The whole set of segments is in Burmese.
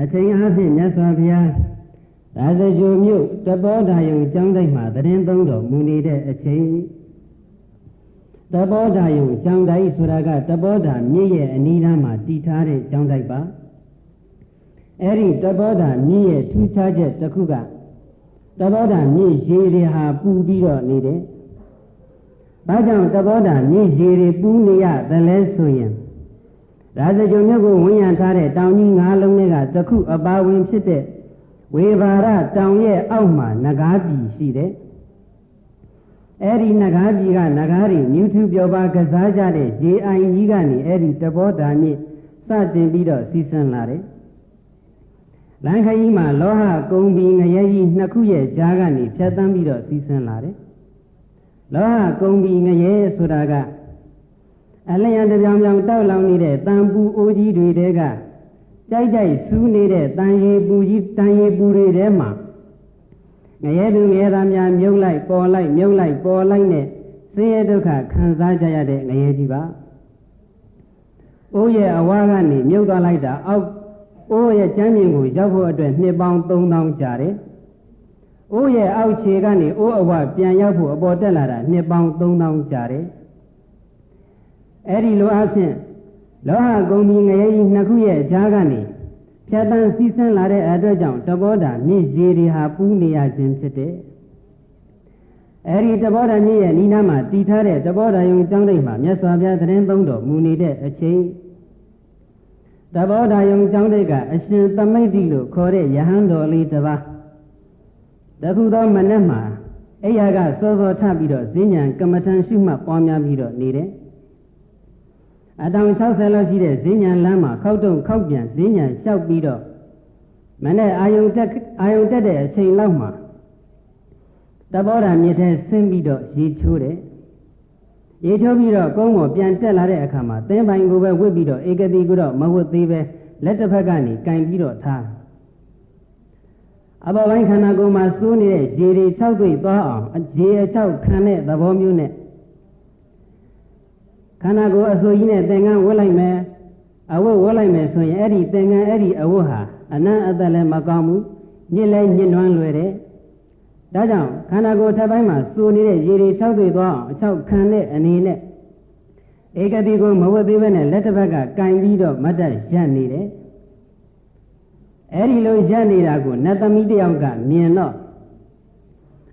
အချိန်အားဖြင့်မြတ်စွာဘုရားရာဇဂိုမြို့တပောဓာယုံကျောင်းတိုက်မှာသတင်းသုံးတော်မူနေတဲ့အချိန်တပောဓာယုံကျောင်းတိုက်ဆိုတာကတပောဓာမြစ်ရဲ့အနီးနားမှာတည်ထားတဲ့ကျောင်းတိုက်ပါအဲ့ဒီတပောဓာမြစ်ရဲ့ထူးခြားချက်တစ်ခုကတပောဓာမြစ်ရေတွေဟာပူပြီးတော့နေတယ်။ဘာကြောင့်တပောဓာမြစ်ရေတွေပူနေရသလဲဆိုရင်ရာဇဂိုမြို့ကိုဝင်ရထားတဲ့တောင်ကြီး၅လုံးတွေကတစ်ခုအပါဝင်ဖြစ်တဲ့ဝေဘာရတောင်ရဲ့အောက်မှာနဂါးပြည်ရှိတယ်။အဲ့ဒီနဂါးပြည်ကနဂါးတွေမြူထူပြောပါကစားကြတဲ့ရေအိုင်ကြီးကနေအဲ့ဒီတပောဓာမြစ်စတင်ပြီးတော့စီးဆင်းလာတယ်။လမ်းခရီးမှာလောဟကုံဘီငရဲကြီးနှစ်ခုရဲ့ကြားကနေဖြတ်တန်းပြီးတော့စီးဆင်းလာတယ်။လောဟကုံဘီငရဲဆိုတာကအလျံတပြောင်ပြောင်တောက်လောင်နေတဲ့တန်ပူအိုးကြီးတွေတဲကကြိုက်ကြိုက်စူးနေတဲ့တန်ရီပူကြီးတန်ရီပူတွေထဲမှာငရဲသူငရဲသားများမြုပ်လိုက်ပေါ်လိုက်မြုပ်လိုက်ပေါ်လိုက်နဲ့ဆင်းရဲဒုက္ခခံစားကြရတဲ့ငရဲကြီးပါ။အိုးရဲ့အဝါကနေမြုပ်သွားလိုက်တာအောက်အိုးရဲ့ကျမ်းပြင်ကိုရောက်ဖို့အတွက်နှစ်ပေါင်း3000ကြာတယ်။အိုးရဲ့အောက်ခြေကနေအိုးအဝပြန်ရောက်ဖို့အပေါ်တက်လာတာနှစ်ပေါင်း3000ကြာတယ်။အဲ့ဒီလိုအဖြစ်လောဟကုံဘီငရဲကြီးနှစ်ခုရဲ့ကြားကနေဖြတ်တန်းစီးဆင်းလာတဲ့အတွက်ကြောင့်တပောဓာမြစ်ရေတွေဟာပူးနေရခြင်းဖြစ်တယ်။အဲ့ဒီတပောဓာမြစ်ရဲ့နီးနားမှာတည်ထားတဲ့တပောဓာယုံကျောင်းတိုက်မှာမြတ်စွာဘုရားသတင်းသုံးတော်မူနေတဲ့အချိန်တပောဓာယုံကျောင်းတိုက်ကအရှင်သမိတ္တိလို့ခေါ်တဲ့ယဟန်တော်လေးတစ်ပါးတခုသောမနက်မှာအိယာကစောစောထပြီးတော့ဈဉ္ဉံကမ္မထံရှုမှတ်ပွားများပြီးတော့နေတယ်အတောင်60လောက်ရှိတဲ့ဈဉ္ဉံလမ်းမှာခောက်တုံခောက်ပြန်ဈဉ္ဉံလျှောက်ပြီးတော့မနေ့အာယုံတက်တဲ့အချိန်လောက်မှာတပောဓာမြစ်ထဲဆင်းပြီးတော့ရေချိုးတယ်ရေချိုးပြီးတော့ကုန်းပေါ်ပြန်တက်လာတဲ့အခါမှာသင်းပိုင်ကိုပဲဝစ်ပြီးတော့ဧကတိကိုတော့မဝစ်သေးပဲလက်တစ်ဖက်ကနေကင်ပြီးတော့ထားအပေါ်ပိုင်းခန္ဓာကိုယ်မှာစိုးနေတဲ့ရေတွေ၆တွေ့သွားအောင်ရေအ၆ခံတဲ့သဘောမျိုးနဲ့ခန္ဓာကိုယ်အစိုးကြီးနဲ့သင်္ကန်းဝတ်လိုက်မယ်အဝတ်ဝတ်လိုက်မယ်ဆိုရင်အဲ့ဒီသင်္ကန်းအဲ့ဒီအဝတ်ဟာအနံ့အသက်လည်းမကောင်းဘူးညစ်လည်းညစ်နွမ်းလွယ်တယ်ဒါကြောင့်ခန္ဓာကိုယ်ထပ်ပိုင်းမှာစိုးနေတဲ့ရေတွေ၆တွေ့သွားအောင်အ၆ခံတဲ့အနေနဲ့ဧကတိကိုမဝတ်သေးပဲနဲ့လက်တစ်ဖက်ကကင်ပြီးတော့မတ်တက်ရပ်နေတယ်အဲ့ဒီလိုရပ်နေတာကိုနတ်သမီးတယောက်ကမြင်တော့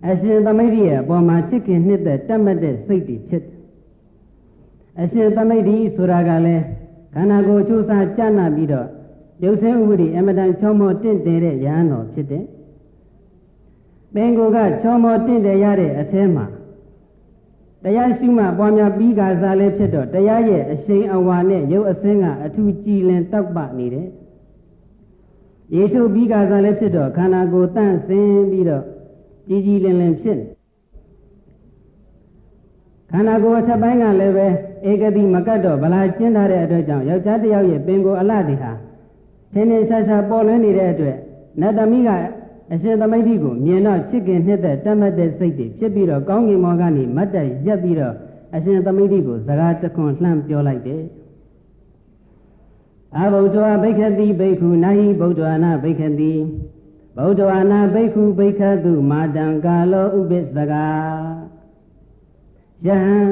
အရှင်သမိတ္တိရဲ့အပေါ်မှာချစ်ခင်နှစ်သက်တတ်မှတ်တဲ့စိတ်တွေဖြစ်တယ်အရှင်သမိတ္တိဆိုတာကလည်းခန္ဓာကိုယ်ကျိုးစားကြနာပြီးတော့ရုပ်ဆင်းဥပ္ပဒိအမတန်ချောမောတင့်တယ်တဲ့ယဟန်တော်ဖြစ်တယ်ပင်ကိုယ်ကချောမောတင့်တယ်ရတဲ့အထဲမှာတရားရှုမှပွားများပြီးကစားလည်းဖြစ်တော့တရားရဲ့အရှိန်အဝါနဲ့ရုပ်အစင်းကအထူးကြည်လင်တောက်ပနေတယ်ရေထုတ်ပြီးကစားလည်းဖြစ်တော့ခန္ဓာကိုယ်တန့်စင်ပြီးတော့ကြည်ကြည်လင်လင်ဖြစ်နေခန္ဓာကိုယ်အထက်ပိုင်းကလည်းပဲဧကတိမကတ်တော့ဗလာကျင်းထားတဲ့အတွက်ကြောင့်ယောက်ျားတစ်ယောက်ရဲ့ပင်ကိုယ်အလှတွေဟာထင်းထင်းရှားရှားပေါ်လွင်နေတဲ့အတွက်နတ်သမီးကအရှင်သမိတ္တိကိုမြင်တော့ချစ်ခင်နှစ်သက်တတ်မှတ်တဲ့စိတ်တွေဖြစ်ပြီးတော့ကောင်းကင်ဘောကနေမတ်တက်ရက်ပြီးတော့အရှင်သမိတ္တိကိုစကားတခွန်းလှမ်းပြောလိုက်တယ်အဘုဒ္ဓဝါဘိက္ခတိဘိက္ခုနာဟိဗုဒ္ဓဝါနာဘိက္ခတိဗုဒ္ဓဝါနာဘိက္ခုဘိက္ခတုမာတံကာလောဥပိသကာယဟန်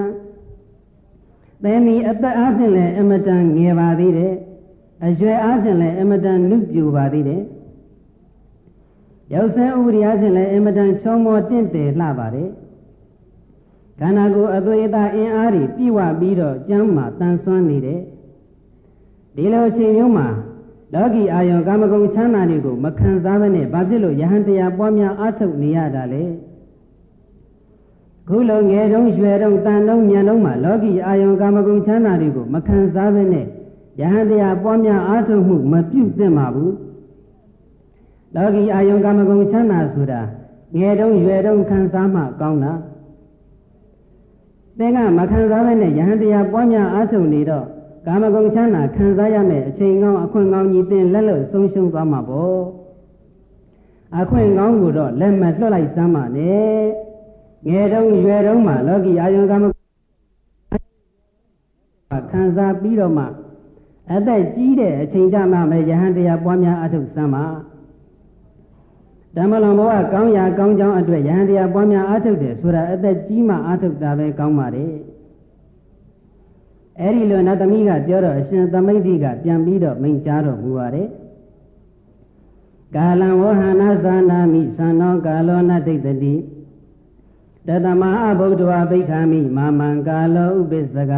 သင်ဒီအသက်အားဖြင့်လည်းအမတန်ငယ်ပါသေးတယ်အရွယ်အားဖြင့်လည်းအမတန်နုပြူပါသေးတယ်ရောက်ဆဲဥပရိယဖြင့်လည်းအမတန်ချောမောတင့်တယ်လှပါတယ်ခန္ဓာကိုယ်အသွေးအသားအင်အားတွေပြည့်ဝပြီးတော့ကျမ်းမာတန်ဆွမ်းနေတယ်ဒီလိုအချိန်မျိုးမှာလောကီအာယုံကာမဂုဏ်ချမ်းသာတွေကိုမခံစားဘဲနဲ့ဘာဖြစ်လို့ယဟန်တရားပွားများအားထုတ်နေရတာလဲခုလိုငယ်တုန်းရွယ်တုန်းတန်တုန်းမြန်တုန်းမှာလောကီအာယုံကာမဂုဏ်ချမ်းသာတွေကိုမခံစားဘဲနဲ့ယဟန်တရားပွားများအားထုတ်မှုမပြုသင့်ပါဘူးလောကီအာယုံကာမဂုဏ်ချမ်းသာဆိုတာငယ်တုန်းရွယ်တုန်းခံစားမှကောင်းတာသင်ကမခံစားဘဲနဲ့ယဟန်တရားပွားများအားထုတ်နေတော့ကာမဂုဏ်ချမ်းသာခံစားရမယ်အချိန်ကောင်းအခွင့်ကောင်းကြီးသင်လက်လွတ်ဆုံးရှုံးသွားမှာပေါ့အခွင့်ကောင်းကိုတော့လက်မလွတ်လိုက်စမ်းပါနဲ့ငယ်တုန်းရွယ်တုန်းမှာလောကီအာယုံကာမခံစားပြီးတော့မှ အသက်ကြီးတဲ့အချိန်ကြမှာပဲယဟန်တရားပွားများအထုတ်စမ်းပါဓမ္မလွန်ဘဝကောင်းရာကောင်းကြောင်းအတွက်ယဟန်တရားပွားများအထုတ်တယ်ဆိုတာအသက်ကြီးမှအထုတ်တာပဲကောင်းပါတယ်အဲ့ဒီလိုနတ်သမီးကပြောတော့အရှင်သမိတ်တိကပြန်ပြီးတော့မိန့်ကြားတော်မူပါတယ်ကာလံဝဟနာသနာမိသံနောကာလောနတိတ္တိတတမအဘုဒ္ဓဝဘိက္ခာမိမာမံကာလောဥပစ္စက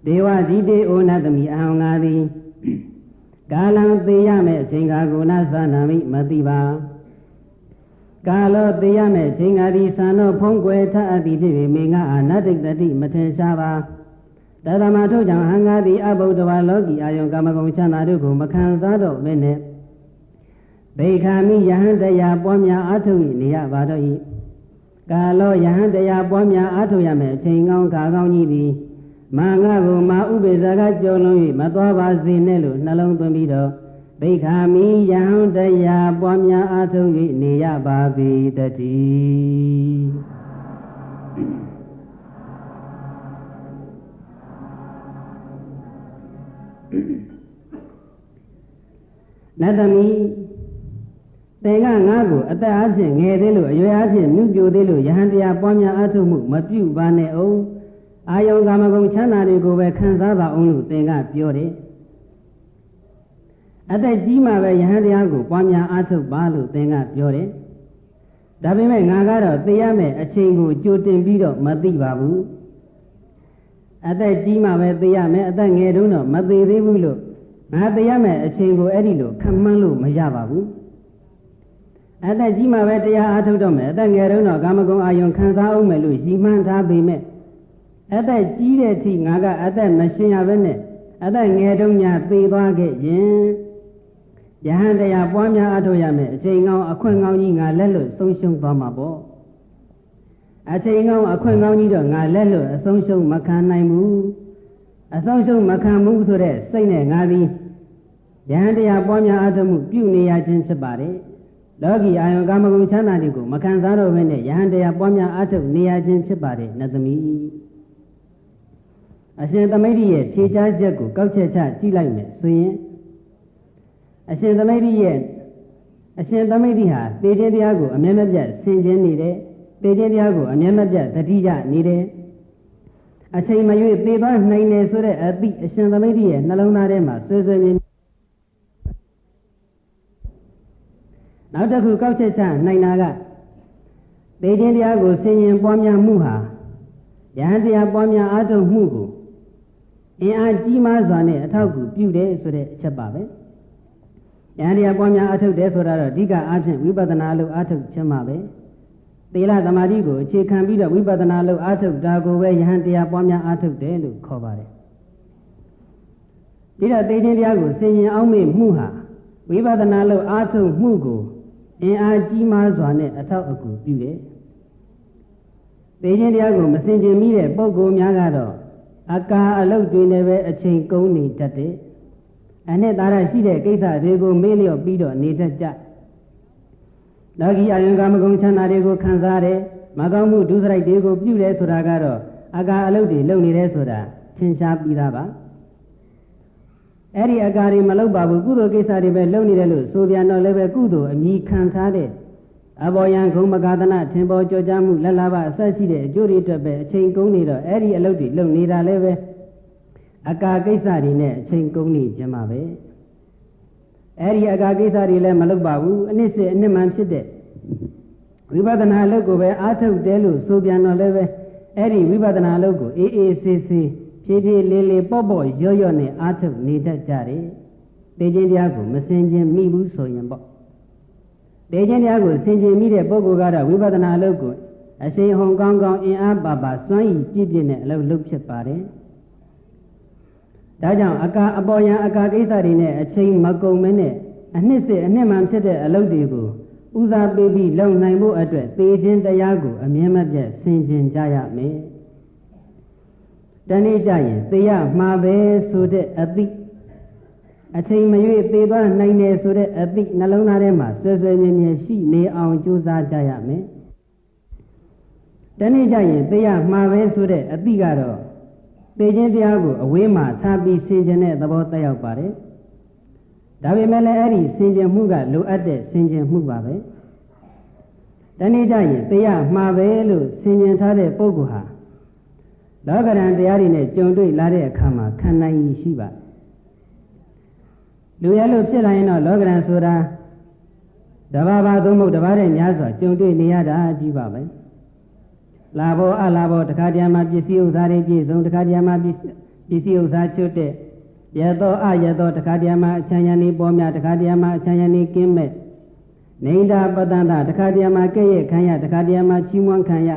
ဒေဝဇိတေဩနတမိအဟံငါသည်ကာလံသေရမယ်အချိန်ကာကိုနာသနာမိမသိပါကာလောသေရမယ်အချိန်ကာသည်သံနောဖုံးကွယ်ထအပ်သည်ဖြစ်ပေမေငါအာနတိတ္တိမထင်ရှားပါတတမထို့ကြောင့်ဟံငါသည်အဘုဒ္ဓဝလောကီအာယုံကာမဂုဏ်ချမ်းသာတို့ကိုမခံစားတော့မင်းနဲ့ဘိက္ခာမိယဟန်တရားပွားများအားထုတ်၍နေရပါတော့၏ကာလောယဟန်တရားပွားများအားထုတ်ရမယ်အချိန်ကောင်းခါကောင်းကြီးသည်မာငါကိုမာဥပိ္ပဇာကကြော်လွန်၍မသွားပါစေနဲ့လို့နှလုံးသွင်းပြီးတော့ဘိက္ခာမိယဟန်တရားပွားများအားထုတ်၍နေရပါပေတည်းနတ်သမီးသင်ကငါ့ကိုအသက်အချင်းငယ်သေးလို့အရွယ်အချင်းမြုပ်ပြိုသေးလို့ယဟန်တရားပွားများအားထုတ်မှုမပြုပါနဲ့အောင်အာယုံကာမဂုဏ်ချမ်းသာတွေကိုပဲခံစားပါအောင်လို့သင်ကပြောတယ်အသက်ကြီးမှပဲယဟန်တရားကိုပွားများအားထုတ်ပါလို့သင်ကပြောတယ်ဒါပေမဲ့ငါကတော့သိရမယ်အချိန်ကိုကြိုတင်ပြီးတော့မသိပါဘူးအသက်ကြီးမှပဲသိရမယ်အသက်ငယ်တုန်းတော့မသိသေးဘူးလို့ငါသိရမယ်အချိန်ကိုအဲ့ဒီလိုခံမှန်းလို့မရပါဘူးအသက်ကြီးမှပဲတရားအားထုတ်တော့မယ်အသက်ငယ်တုန်းတော့ကာမဂုဏ်အာယုံခံစားအောင်မယ်လို့ရည်မှန်းထားပေမဲ့အသက်ကြီးတဲ့အထိငါကအသက်မရှင်ရဘဲနဲ့အသက်ငယ်တုန်းညာသေသွားခဲ့ရင်ယဟန်တရားပွားများအားထုတ်ရမယ်အချိန်ကောင်းအခွင့်ကောင်းကြီးငါလက်လွတ်ဆုံးရှုံးသွားမှာပေါ့အချိန်ကောင်းအခွင့်ကောင်းကြီးတော့ငါလက်လွတ်အဆုံးရှုံးမခံနိုင်ဘူးအဆုံးရှုံးမခံဘူးဆိုတဲ့စိတ်နဲ့ငါသည်ယဟန်တရားပွားများအားထုတ်မှုပြုနေရခြင်းဖြစ်ပါတယ်လောကီအာယုံကာမဂုဏ်ချမ်းသာတွေကိုမခံစားတော့ဘဲနဲ့ယဟန်တရားပွားများအားထုတ်နေရခြင်းဖြစ်ပါတယ်နတ်သမီးအရှင်သမိတ်ရဲ့ဖြေကြားချက်ကိုကောက်ချက်ချကြည့်လိုက်မယ်ဆိုရင်အရှင်သမိတ်ဟာသေခြင်းတရားကိုအမြဲမပြတ်ဆင်ခြင်နေတယ်သေခြင်းတရားကိုအမြဲမပြတ်သတိရနေတယ်အချိန်မရွေးသေသွားနိုင်တယ်ဆိုတဲ့အသည့်အရှင်သမိတ်ရဲ့နှလုံးသားထဲမှာဆွေးဆွေးမြင်နောက်တစ်ခုကောက်ချက်ချနိုင်တာကသေခြင်းတရားကိုဆင်ခြင်ပွားများမှုဟာယဟန်တရားပွားများအားထုတ်မှုကိုအင်အားကြီးမားစွာနဲ့အထောက်အကူပြုတယ်ဆိုတဲ့အချက်ပါပဲယဟန်တရားပွားများအားထုတ်တယ်ဆိုတာတော့အဓိကအားဖြင့်ဝိပဿနာလို့အားထုတ်ခြင်းပါပဲသီလသမာဓိကိုအခြေခံပြီးတော့ဝိပဿနာလို့အားထုတ်တာကိုပဲယဟန်တရားပွားများအားထုတ်တယ်လို့ခေါ်ပါတယ်ဒီတော့သေခြင်းတရားကိုဆင်ញင်အောင်မေ့မှုဟာဝိပဿနာလို့အားထုတ်မှုကိုအင်အားကြီးမားစွာနဲ့အထောက်အကူပြုတယ်သေခြင်းတရားကိုမဆင်ခြင်မိတဲ့ပုဂ္ဂိုလ်များကတော့အကာအလုတ်တွေနဲ့ပဲအချိန်ကုန်နေတတ်တယ်။အနှစ်သာရရှိတဲ့ကိစ္စတွေကိုမေ့လျော့ပြီးတော့နေတတ်ကြ။လောကီအယုံကာမဂုဏ်ချမ်းသာတွေကိုခံစားတယ်။မကောင်းမှုဒုစရိုက်တွေကိုပြုတယ်ဆိုတာကတော့အကာအလုတ်တွေလုပ်နေတယ်ဆိုတာသင်ရှားပြီးသားပါ။အဲ့ဒီအကာတွေမလုပ်ပါဘူးကုသိုလ်ကိစ္စတွေပဲလုပ်နေတယ်လို့ဆိုပြန်တော့လည်းပဲကုသိုလ်အမိခံထားတဲ့အဘောယံခုံမကာသနာထင်ပေါ်ကြောကြားမှုလက်လာဘအဆက်ရှိတဲ့အကျိုးတွေအတွက်ပဲအချိန်ကုန်နေတော့အဲ့ဒီအလုပ်တွေလုပ်နေတာလည်းပဲအကာကိစ္စတွေနဲ့အချိန်ကုန်နေကြမှာပဲအဲ့ဒီအကာကိစ္စတွေလည်းမလုပ်ပါဘူးအနည်းစစ်အနှစ်မှန်ဖြစ်တဲ့ဝိပဿနာအလုပ်ကိုပဲအားထုတ်တယ်လို့ဆိုပြန်တော့လည်းပဲအဲ့ဒီဝိပဿနာအလုပ်ကိုအေးအေးဆေးဆေးဖြည်းဖြည်းလေးလေးပေါ့ပေါ့ရော့ရော့နဲ့အားထုတ်နေတတ်ကြတယ်သိခြင်းတရားကိုမစင်ခြင်းမိဘူးဆိုရင်ပေါ့သေခြင်းတရားကိုဆင်ခြင်မိတဲ့ပုဂ္ဂိုလ်ကတော့ဝိပဿနာအလုပ်ကိုအရှိန်ဟုန်ကောင်းကောင်းအင်အားပါပါစွမ်းရည်ပြည့်ပြည့်နဲ့အလုပ်လုပ်ဖြစ်ပါတယ်။ဒါကြောင့်အကာအပေါ်ယံအကာကိစ္စတွေနဲ့အချိန်မကုန်မနဲ့အနှစ်စစ်အနှစ်မှန်ဖြစ်တဲ့အလုပ်တွေကိုဦးစားပေးပြီးလုပ်နိုင်ဖို့အတွက်သေခြင်းတရားကိုအမြဲမပြတ်ဆင်ခြင်ကြရမယ်။တနေ့ကျရင်သေရမှာပဲဆိုတဲ့အသည့်အချိန်မရွေးသေသွားနိုင်တယ်ဆိုတဲ့အသည့်နှလုံးသားထဲမှာဆွဲဆွဲမြဲမြဲရှိနေအောင်ကြိုးစားကြရမယ်။တနေ့ကျရင်သေရမှာပဲဆိုတဲ့အသည့်ကတော့ သေခြင်းတရားကိုအဝေးမှာထားပြီးဆင်ခြင်တဲ့သဘောတက်ရောက်ပါတယ်ဒါပေမဲ့လည်းအဲ့ဒီဆင်ခြင်မှုကလိုအပ်တဲ့ဆင်ခြင်မှုပါပဲတနည်းကြရင်တရားမှာပဲလို့ဆင်ခြင်ထားတဲ့ပုဂ္ဂိုလ်ဟာလောကဓာတ်တရားတွေနဲ့ကြုံတွေ့လာတဲ့အခါမှာခံနိုင်ရရှိပါလူရလို့ဖြစ်လာရင်တော့လောကဓာတ်ဆိုတာတဘာဘာသုံးဖို့တဘာတဲ့များစွာကြုံတွေ့နေရတာကြီးပါပဲလာဘောအလာဘောတခါတည်းမှာပစ္စည်းဥစ္စာတွေပြည့်စုံတခါတည်းမှာပစ္စည်းဥစ္စာချွတ်တဲ့ရသောအရသောတခါတည်းမှာအချမ်းရံနေပေါ်များတခါတည်းမှာအချမ်းရံနေကင်းမဲ့နေတာပတ္တန္တတခါတည်းမှာကဲ့ရဲ့ခံရတခါတည်းမှာချီးမွမ်းခံရ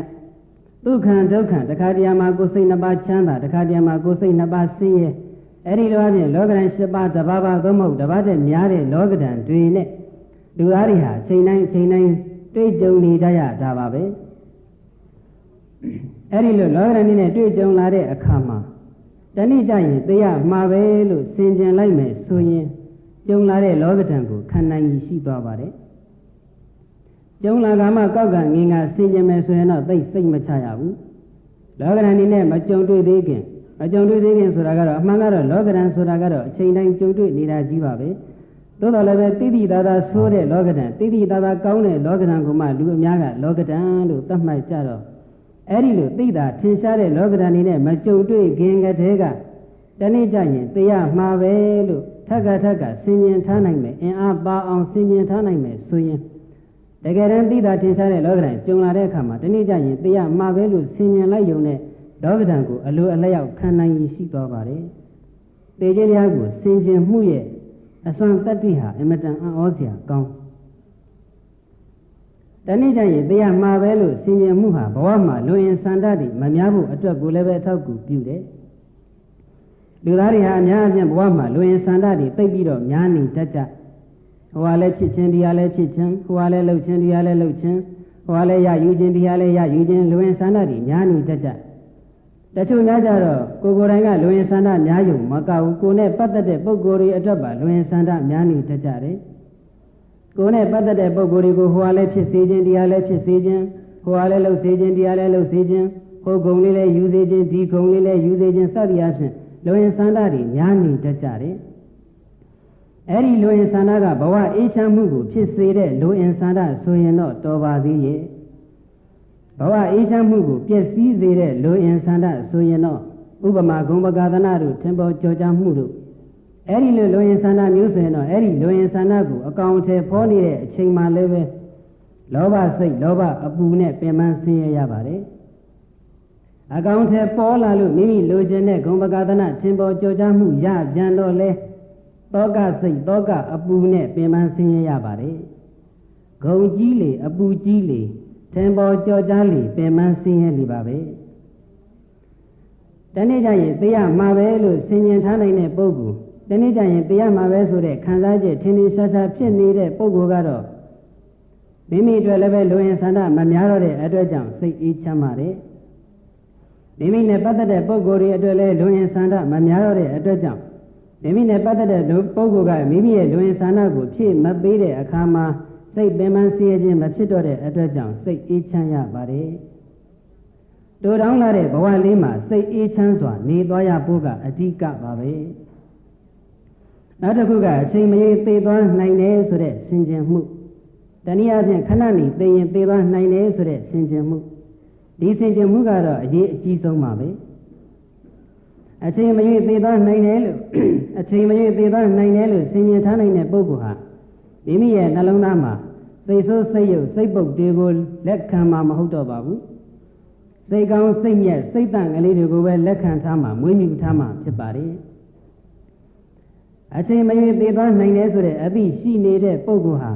ဒုက္ခဒုက္ခတခါတည်းမှာကိုယ်စိတ်နှစ်ပါးချမ်းသာတခါတည်းမှာကိုယ်စိတ်နှစ်ပါးဆင်းရဲအဲ့ဒီလိုအပြင်လောကဓာတ်၈ပါးတဘာဘာသုံးဖို့တဘာတဲ့များတဲ့လောကဓာတ်တွေနဲ့လူသားတွေဟာချိန်တိုင်းတွေ့ကြုံနေကြရတာပါပဲအဲ့ဒီလိုလောကဓာတ်နဲ့တွေ့ကြုံလာတဲ့အခါမှာတဏှိကြရင်တရားမှာပဲလို့ဆင်ခြင်လိုက်မယ်ဆိုရင်ကြုံလာတဲ့လောကဓာတ်ကိုခံနိုင်ရရှိသွားပါတယ်ကြုံလာကမှကောက်ကငင်ကဆင်ခြင်မယ်ဆိုရင်တော့သိစိတ်မချရဘူးလောကဓာတ်နဲ့မကြုံတွေ့သေးခင်ဆိုတာကတော့အမှန်ကတော့လောကဓာတ်ဆိုတာကတော့အချိန်တိုင်းကြုံတွေ့နေတာကြီးပါပဲသို့တော်လည်းပဲတိတိသာသာဆိုးတဲ့လောကဓာတ်တိတိသာသာကောင်းတဲ့လောကဓာတ်ကိုမှလူအများကလောကဓာတ်လို့သတ်မှတ်ကြတော့အဲ့ဒီလိုသိတာထင်ရှားတဲ့လောကဓာတ်နဲ့မကြုံတွေ့ခင်ကတည်းကတနေ့ကျရင်တရားမှာပဲလို့ထက်ကဆင်ញင်ထားနိုင်မယ်အင်အားပါအောင်ဆင်ញင်ထားနိုင်မယ်ဆိုရင်တကယ်တမ်းသိတာထင်ရှားတဲ့လောကဓာတ်ကြုံလာတဲ့အခါမှာတနေ့ကျရင်တရားမှာပဲလို့ဆင်ញင်လိုက်ရုံနဲ့လောကဓာတ်ကိုအလိုအလျောက်ခံနိုင်ရရှိသွားပါတယ်သေခြင်းတရားကိုဆင်ခြင်မှုရဲ့အစွမ်းတတ္တိဟာအမတန်အံ့ဩစရာကောင်းတနေ့ကျရင်တရားမှာပဲလို့ဆင်ခြင်မှုဟာဘဝမှာလူရင်စန္ဒတွေမများဖို့အတွက်ကိုလည်းပဲအထောက်အကူပြုတယ်လူသားတွေဟာအများအပြားဘဝမှာလူရင်စန္ဒတွေသိပ်ပြီးတော့များနေတတ်ကြဟိုဟာလည်းဖြစ်ခြင်းဒီဟာလည်းဖြစ်ခြင်းဟိုဟာလည်းလှုပ်ခြင်းဒီဟာလည်းလှုပ်ခြင်းဟိုဟာလည်းရယူခြင်းဒီဟာလည်းရယူခြင်းလူရင်စန္ဒတွေများနေတတ်ကြတချို့များကြတော့ကိုယ်တိုင်ကလူရင်စန္ဒများယုံမကဘူးကိုယ်နဲ့ပတ်သက်တဲ့ပုဂ္ဂိုလ်တွေအတွက်ပါလူရင်စန္ဒများနေတတ်ကြတယ်ကိုယ်နဲ့ပတ်သက်တဲ့ပုဂ္ဂိုလ်တွေကိုဟိုဟာလည်းဖြစ်စေခြင်းဒီဟာလည်းဖြစ်စေခြင်းဟိုဟာလည်းလှုပ်စေခြင်းဒီဟာလည်းလှုပ်စေခြင်းဟိုဂုံလေးလည်းယူစေခြင်းဒီဂုံလေးလည်းယူစေခြင်းစသည်အဖြစ်လူရင်စန္ဒတွေများနေတတ်ကြတယ်အဲ့ဒီလူရင်စန္ဒကဘဝအေးချမ်းမှုကိုဖြစ်စေတဲ့လူရင်စန္ဒဆိုရင်တော့တော်ပါသေးရဲ့ဘဝအေးချမ်းမှုကိုပျက်စီးစေတဲ့လူရင်စန္ဒဆိုရင်တော့ဥပမာဂုံပကာသနာတို့ထင်ပေါ်ကြော်ကြားမှုတို့အဲ့ဒီလူရင်စန္ဒမျိုးဆိုရင်တော့အဲ့ဒီလူရင်စန္ဒကိုအကောင်အထည်ဖော်နေတဲ့အချိန်မှလည်းပဲလောဘစိတ်လောဘအပူနဲ့ပင်ပန်းဆင်းရဲရပါတယ်အကောင်အထည်ပေါ်လာလို့မိမိလိုချင်တဲ့ဂုံပကာသနာထင်ပေါ်ကြော်ကြားမှုရပြန်တော့လဲတောကစိတ်တောကအပူနဲ့ပင်ပန်းဆင်းရဲရပါတယ်ဂုံကြီးလေအပူကြီးလေထင်ပေါ်ကြော်ကြားလေပင်ပန်းဆင်းရဲလေပါပဲတနေ့ကျရင်တရားမှာပဲလို့ဆင်ញင်ထားနိုင်တဲ့ပုဂ္ဂိုလ်တနေ့ကျရင်တရားမှာပဲဆိုတဲ့ခံစားချက်ထင်ထင်ရှားရှားဖြစ်နေတဲ့ပုဂ္ဂိုလ်ကတော့မိမိအတွက်လည်းပဲလူရင်ဆန္ဒမများတော့တဲ့အတွက်ကြောင့်စိတ်အေးချမ်းပါတယ်မိမိနဲ့ပတ်သက်တဲ့ပုဂ္ဂိုလ်တွေအတွက်လည်းလူရင်ဆန္ဒမများတော့တဲ့အတွက်ကြောင့်မိမိနဲ့ပတ်သက်တဲ့ပုဂ္ဂိုလ်ကမိမိရဲ့လူရင်ဆန္ဒကိုဖြည့်မပေးတဲ့အခါမှာစိတ်ပင်ပန်းဆင်းရဲခြင်းမဖြစ်တော့တဲ့အတွက်ကြောင့်စိတ်အေးချမ်းရပါတယ်တူတောင်းလာတဲ့ဘဝလေးမှာစိတ်အေးချမ်းစွာနေသွားရဖို့ကအဓိကပါပဲနောက်တစ်ခုကအချိန်မရွေးသေသွားနိုင်တယ်ဆိုတဲ့ဆင်ခြင်မှုတနည်းအားဖြင့်ခဏနေသေရင်သေသွားနိုင်တယ်ဆိုတဲ့ဆင်ခြင်မှုဒီဆင်ခြင်မှုကတော့အရေးအကြီးဆုံးပါပဲအချိန်မရွေးသေသွားနိုင်တယ်လို့အချိန်မရွေးသေသွားနိုင်တယ်လို့ဆင်ခြင်ထားနိုင်တဲ့ပုဂ္ဂိုလ်ဟာမိမိရဲ့နှလုံးသားမှာစိတ်ဆိုးစိတ်ယုတ်စိတ်ပုတ်တွေကိုလက်ခံမှာမဟုတ်တော့ပါဘူးစိတ်ကောင်းစိတ်မြတ်စိတ်တန့်ကလေးတွေကိုပဲလက်ခံထားမှာမွေးမြူထားမှာဖြစ်ပါတယ်အချိန်မရွေးသေသွားနိုင်တယ်ဆိုတဲ့အသိရှိနေတဲ့ပုဂ္ဂိုလ်ဟာ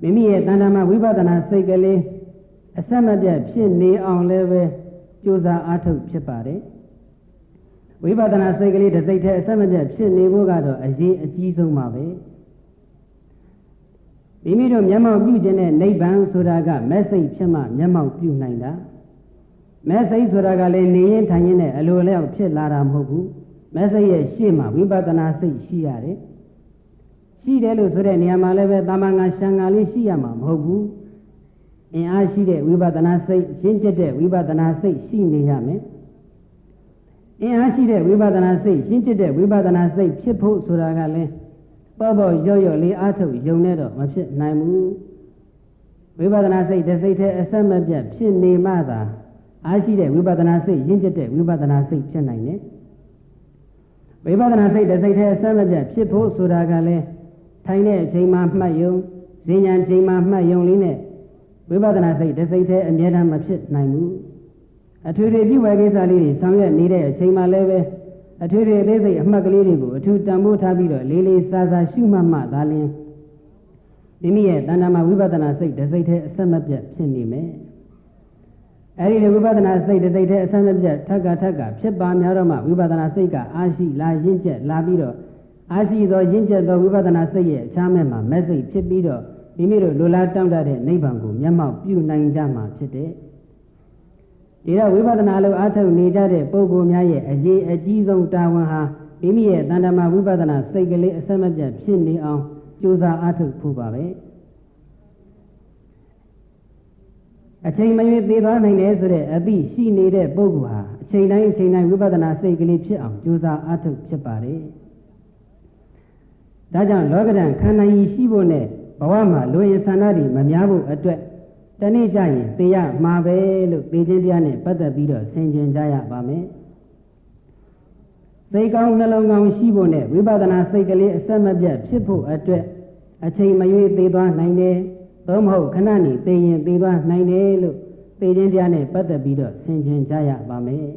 မိမိရဲ့တဏ္ဍာမှာဝိပဿနာစိတ်ကလေးအဆက်မပြတ်ဖြစ်နေအောင်လည်းပဲကြိုးစားအားထုတ်ဖြစ်ပါတယ်ဝိပဿနာစိတ်ကလေးတစ်စိတ်တည်းအဆက်မပြတ်ဖြစ်နေဖို့ကတော့အရေးအကြီးဆုံးပါပဲမိမိတို့မျက်မှောက်ပြုခြင်းနဲ့နိဗ္ဗာန်ဆိုတာကမဲ့စိတ်ဖြစ်မှမျက်မှောက်ပြုနိုင်တာမဲ့စိတ်ဆိုတာကလည်းနေရင်ထိုင်ရင်နဲ့အလိုလျောက်ဖြစ်လာတာမဟုတ်ဘူးမဲ့စိတ်ရဲ့ရှေ့မှာဝိပဿနာစိတ်ရှိရတယ်ရှိတယ်လို့ဆိုတဲ့နေရာမှာလည်းပဲတာမန်ငါရှံငါလေးရှိရမှာမဟုတ်ဘူးအင်အားရှိတဲ့ဝိပဿနာစိတ်ရှင်းကျက်တဲ့ဝိပဿနာစိတ်ရှိနေရမယ် အင်းအားရှိတဲ့ဝိပဿနာစိတ်ရှင်းကျစ်တဲ့ဝိပဿနာစိတ်ဖြစ်ဖို့ဆိုတာကလည်းပေါ့ပေါ့ရော့ရော့လေးအားထုတ်ယုံနေတော့မဖြစ်နိုင်ဘူးဝိပဿနာစိတ်တစ်စိတ်တည်းအဆက်မပြတ်ဖြစ်နေမှသာအားရှိတဲ့ဝိပဿနာစိတ်ရင့်ကျက်တဲ့ဝိပဿနာစိတ်ဖြစ်နိုင်တယ်ဝိပဿနာစိတ်တစ်စိတ်တည်းအဆက်မပြတ်ဖြစ်ဖို့ဆိုတာကလည်းထိုင်တဲ့အချိန်မှမှတ်ယုံဈဉ္ဉံချိန်မှမှတ်ယုံလေးနဲ့ဝိပဿနာစိတ်တစ်စိတ်တည်းအမြဲတမ်းမဖြစ်နိုင်ဘူးအထွေထွေပြုဝဲကိစ္စလေးတွေဆောင်ရွက်နေတဲ့အချိန်မှလည်းပဲအထွေထွေအသေးစိတ်အမှတ်ကလေးတွေကိုအထူးတန်ဖိုးထားပြီးတော့လေးလေးစားစားရှုမှတ်မှသာလျှင်မိမိရဲ့တဏ္ဍာမှာဝိပဿနာစိတ်တစ်စိတ်တည်းအဆက်မပြတ်ဖြစ်နေမယ်အဲဒီလိုဝိပဿနာစိတ်တစ်စိတ်တည်းအဆက်မပြတ်ထက်ကဖြစ်ပါများတော့မှဝိပဿနာစိတ်ကအားရှိလာရင့်ကျက်လာပြီးတော့အားရှိသောရင့်ကျက်သောဝိပဿနာစိတ်ရဲ့အခြားမဲ့မှာမဲ့စိတ်ဖြစ်ပြီးတော့မိမိတို့လိုလားတောင့်တတဲ့နိဗ္ဗာန်ကိုမျက်မှောက်ပြုနိုင်ကြမှာဖြစ်တယ်ဒီတော့ဝိပဿနာလိုအားထုတ်နေကြတဲ့ပုဂ္ဂိုလ်များရဲ့အရေးအကြီးဆုံးတာဝန်ဟာမိမိရဲ့တဏ္ဍာမှာဝိပဿနာစိတ်ကလေးအဆက်မပြတ်ဖြစ်နေအောင်ကြိုးစားအားထုတ်ဖို့ပါပဲအချိန်မရွေးသေးသွားနိုင်တယ်ဆိုတဲ့အသည့်ရှိနေတဲ့ပုဂ္ဂိုလ်ဟာအချိန်တိုင်းဝိပဿနာစိတ်ကလေးဖြစ်အောင်ကြိုးစားအားထုတ်ဖြစ်ပါတယ်ဒါကြောင့်လောကဓာတ်ခန္ဓာကြီးရှိဖို့နဲ့ဘဝမှာလူရင်ဆန္ဒတွေမများဖို့အတွက်တနေ့ကျရင်သိရမှာပဲလို့သိခြင်းတရားနဲ့ပတ်သက်ပြီးတော့ဆင်ခြင်ကြရပါမယ်စိတ်ကောင်းနှလုံးကောင်းရှိဖို့နဲ့ဝိပဿနာစိတ်ကလေးအဆက်မပြတ်ဖြစ်ဖို့အတွက်အချိန်မရွေးသေးသွားနိုင်တယ်သို့မဟုတ်ခဏနေသိရင်သေးသွားနိုင်တယ်လို့သိခြင်းတရားနဲ့ပတ်သက်ပြီးတော့ဆင်ခြင်ကြရပါမယ်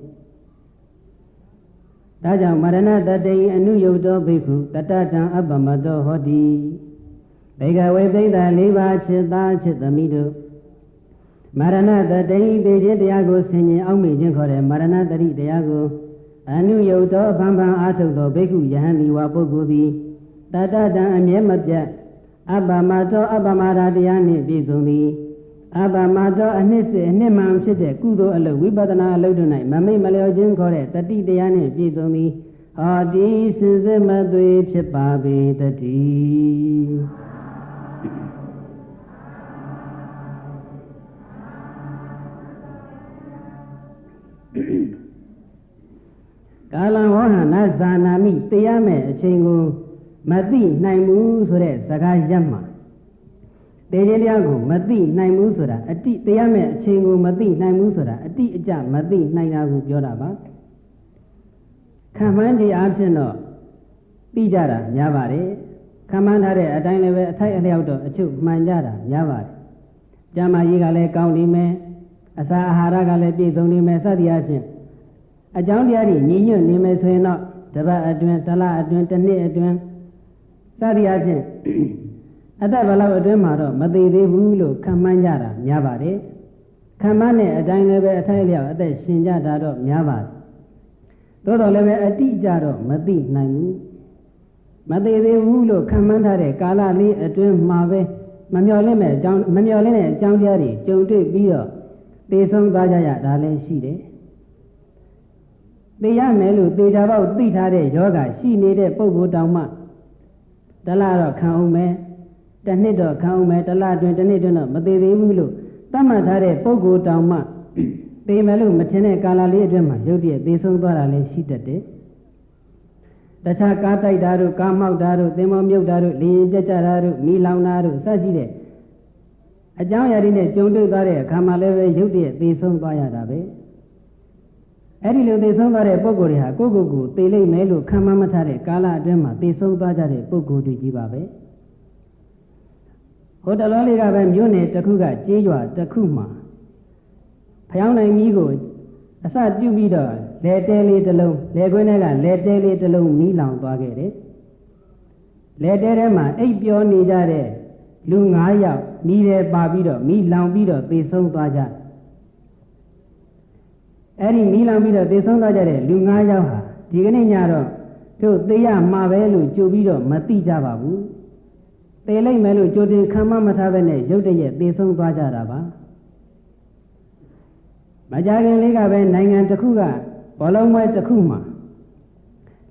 ဒါကြောင့်မရဏတတေအနုယုတ်တောဘိက္ခုတတတံအပ္ပမတောဟောတိဘေကဝေပိဋ္ဌ၄ပါးจิตသားจิตသမီးတို့မရဏတတေသိခြင်းတရားကိုဆင်ခြင်အောက်မေ့ခြင်းခေါ်တဲ့မရဏတတိတရားကိုအနုယုတ်တောဖန်ဖန်အာထုတ်သောဘိက္ခုယဟန်ဒီဝါပုဂ္ဂိုလ်သည်တတတံအမြဲမပြတ်အပ္ပမတောအပ္ပမရာတရားနှင့်ပြည့်စုံသည်အပ္ပမတောအနှစ်စစ်အနှစ်မှန်ဖြစ်တဲ့ကုသိုလ်အလုပ်ဝိပဿနာအလုပ်တို့၌မမိတ်မလျော်ခြင်းခေါ်တဲ့တတိတရားနှင့်ပြည့်စုံသည်ဟောတိစင်စစ်မသွေဖြစ်ပါပေတည်းကာလဝဟနာဇာနာမိတရားမဲ့အချိန်ကိုမသိနိုင်ဘူးဆိုတဲ့စကားရပ်မှာတေခြင်းတရားကိုမသိနိုင်ဘူးဆိုတာအတိတရားမဲ့အချိန်ကိုမသိနိုင်ဘူးဆိုတာအတိအကျမသိနိုင်တာကိုပြောတာပါခံမှန်းဒီအားဖြင့်တော့သိကြတာများပါတယ်ခံမှန်းထားတဲ့အတိုင်းလည်းပဲအထိုက်အလျောက်တော့အချုပ်မှန်ကြတာများပါတယ်ကျမ်းမာရေးကလည်းကောင်းနေမယ်အစာအာဟာရကလည်းပြည့်စုံနေမယ်စသည်အားဖြင့်အကြောင်းတရားတွေညီညွတ်နေမယ်ဆိုရင်တော့တစ်ပတ်အတွင်းတစ်လအတွင်းတစ်နှစ်အတွင်းစသည်အားဖြင့်အသက်ဘလောက်အတွင်းမှာတော့မသေးသေးဘူးလို့ခံမှန်းကြတာများပါတယ်ခံမှန်းတဲ့အတိုင်းလည်းပဲအထိုက်လျောက်အသက်ရှင်ကြတာတော့များပါတယ်သို့တော်လည်းပဲအတိအကျတော့မသိနိုင်ဘူးမသေးသေးဘူးလို့ခံမှန်းထားတဲ့ကာလလေးအတွင်းမှာပဲမမျှော်လင့်တဲ့အကြောင်းတရားတွေကြုံတွေ့ပြီးတော့သေဆုံးသွားကြရတာလည်းရှိတယ်သိရမယ်လို့သေချာပေါက်သိထားတဲ့ယောဂရှိနေတဲ့ပုဂ္ဂိုလ်တောင်မှတလားတော့ခံအောင်မယ်တစ်နှစ်တော့ခံအောင်မယ်တလားတွင်တစ်နှစ်တွင်တော့မသေးသေးဘူးလို့သတ်မှတ်ထားတဲ့ပုဂ္ဂိုလ်တောင်မှသေမယ်လို့မထင်တဲ့ကာလလေးအတွင်းမှာရုပ်တရက်သေဆုံးသွားတာလည်းရှိတတ်တယ်တခြားကားတိုက်တာတို့ကားမောက်တာတို့သင်္ဘောမြုပ်တာတို့လေရင်ပြတ်ကြတာတို့မီးလောင်တာတို့စသဖြင့်အကြောင်းအရာတွေနဲ့ကြုံတွေ့သွားတဲ့အခါမှာလည်းပဲရုပ်တရက်သေဆုံးသွားရတာပဲအဲ့ဒီလိုသေဆုံးသွားတဲ့ပုဂ္ဂိုလ်တွေဟာကိုယ့်ကိုယ်ကိုသေလိမ့်မယ်လို့ခံမှန်းမထားတဲ့ကာလအတွင်းမှာသေဆုံးသွားကြတဲ့ပုဂ္ဂိုလ်တွေကြီးပါပဲဟိုတလောလေးကပဲမြို့နယ်တစ်ခုကကြေးရွာတစ်ခုမှာဖျောင်းနိုင်ကြီးကိုအစပြုပြီးတော့လေတဲလေးတစ်လုံးလေခွင်းထဲကလေတဲလေးတစ်လုံးမီးလောင်သွားခဲ့တယ်လေတဲထဲမှာအိပ်ပျော်နေကြတဲ့လူ9ယောက်မီးထဲပါပြီးတော့မီးလောင်ပြီးတော့သေဆုံးသွားကြအဲ့ဒီမီးလောင်ပြီးတော့သေဆုံးသွားကြတဲ့လူ9ယောက်ဟာဒီကနေ့ညတော့တို့သေရမှာပဲလို့ကြိုပြီးတော့မသိကြပါဘူးသေလိုက်မယ်လို့ကြိုတင်ခံမထားပဲနဲ့ရုတ်တရက်သေဆုံးသွားကြတာပါမကြခင်လေးကပဲနိုင်ငံတစ်ခုကဘောလုံးပွဲတစ်ခုမှာ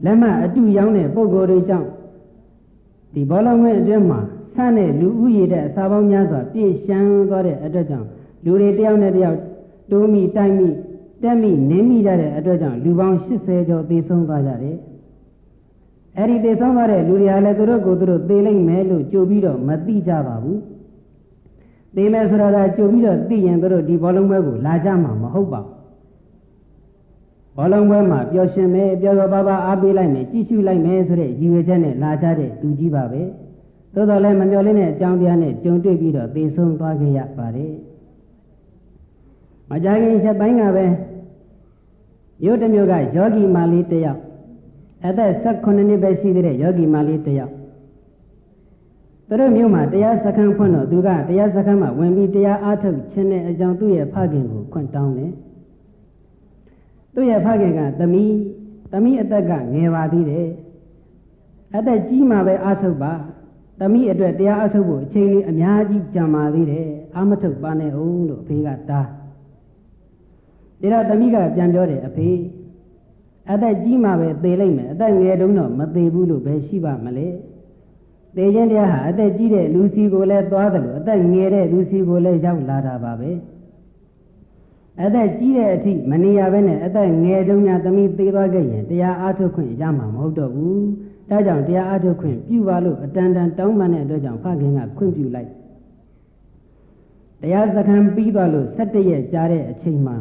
လက်မှတ်အတူရောင်းတဲ့ပုံကိုယ်တွေကြောင့်ဒီဘောလုံးပွဲအတွင်းမှာဆန်းတဲ့လူဦးရေတဲ့အစာပေါင်းများစွာပြည့်ရှမ်းသွားတဲ့အတွက်ကြောင့်လူတွေတယောက်နဲ့တယောက်တိုးမိတိုက်မိ တက်မိနေမိကြတဲ့အတွက်ကြောင့်လူပေါင်း80ကျော်သေဆုံးသွားကြတယ်အဲ့ဒီသေဆုံးသွားတဲ့လူတွေဟာလည်းသူတို့ကိုယ်သူတို့သေလိမ့်မယ်လို့ကြိုပြီးတော့မသိကြပါဘူးသေမယ်ဆိုတာကကြိုပြီးတော့သိရင်သူတို့ဒီဘောလုံးပွဲကိုလာကြမှာမဟုတ်ပါဘူးဘောလုံးပွဲမှာပျော်ရွှင်မယ်ပျော်ပျော်ပါပါအားပေးလိုက်မယ်ကြည့်ရှုလိုက်မယ်ဆိုတဲ့ရည်ရွယ်ချက်နဲ့လာကြတဲ့သူကြီးပါပဲသို့တော်လည်းမမျှော်လင့်တဲ့အကြောင်းတရားနဲ့ကြုံတွေ့ပြီးတော့သေဆုံးသွားခဲ့ရပါတယ်မကြခင်ချက်ပိုင်းကပဲရုပ်တစ်မျိုးကယောဂီမလေးတစ်ယောက်အသက်18နှစ်ပဲရှိသေးတဲ့ယောဂီမလေးတစ်ယောက်သူတို့မျိုးမှာတရားစခန်းဖွင့်တော့သူကတရားစခန်းမှာဝင်ပြီးတရားအားထုတ်ခြင်းနဲ့အကြောင်းသူ့ရဲ့ဖခင်ကိုခွင့်တောင်းတယ်သူ့ရဲ့ဖခင်ကသမီးအသက်ကငယ်ပါသေးတယ်အသက်ကြီးမှပဲအားထုတ်ပါသမီးအတွက်တရားအားထုတ်ဖို့အချိန်လေးအများကြီးကြာပါသေးတယ်အားမထုတ်ပါနဲ့ဦးလို့အဖေကတားဒါတော့သမီးကပြန်ပြောတယ်အဖေအသက်ကြီးမှပဲသေလိုက်မယ်အသက်ငယ်တုန်းတော့မသေဘူးလို့ပဲရှိပါမလဲသေခြင်းတရားဟာအသက်ကြီးတဲ့လူစီကိုလည်းသွားတယ်လို့အသက်ငယ်တဲ့လူစီကိုလည်းရောက်လာတာပါပဲအသက်ကြီးတဲ့အထိမနေရဘဲနဲ့အသက်ငယ်တုန်းကသမီးသေသွားခဲ့ရင်တရားအားထုတ်ခွင့်ရမှာမဟုတ်တော့ဘူးဒါကြောင့်တရားအားထုတ်ခွင့်ပြုပါလို့အတန်တန်တောင်းပန်တဲ့အတွက်ကြောင့်ဖခင်ကခွင့်ပြုလိုက်တရားစခန်းပြီးသွားလို့17ရက်ကြာတဲ့အချိန်မှာ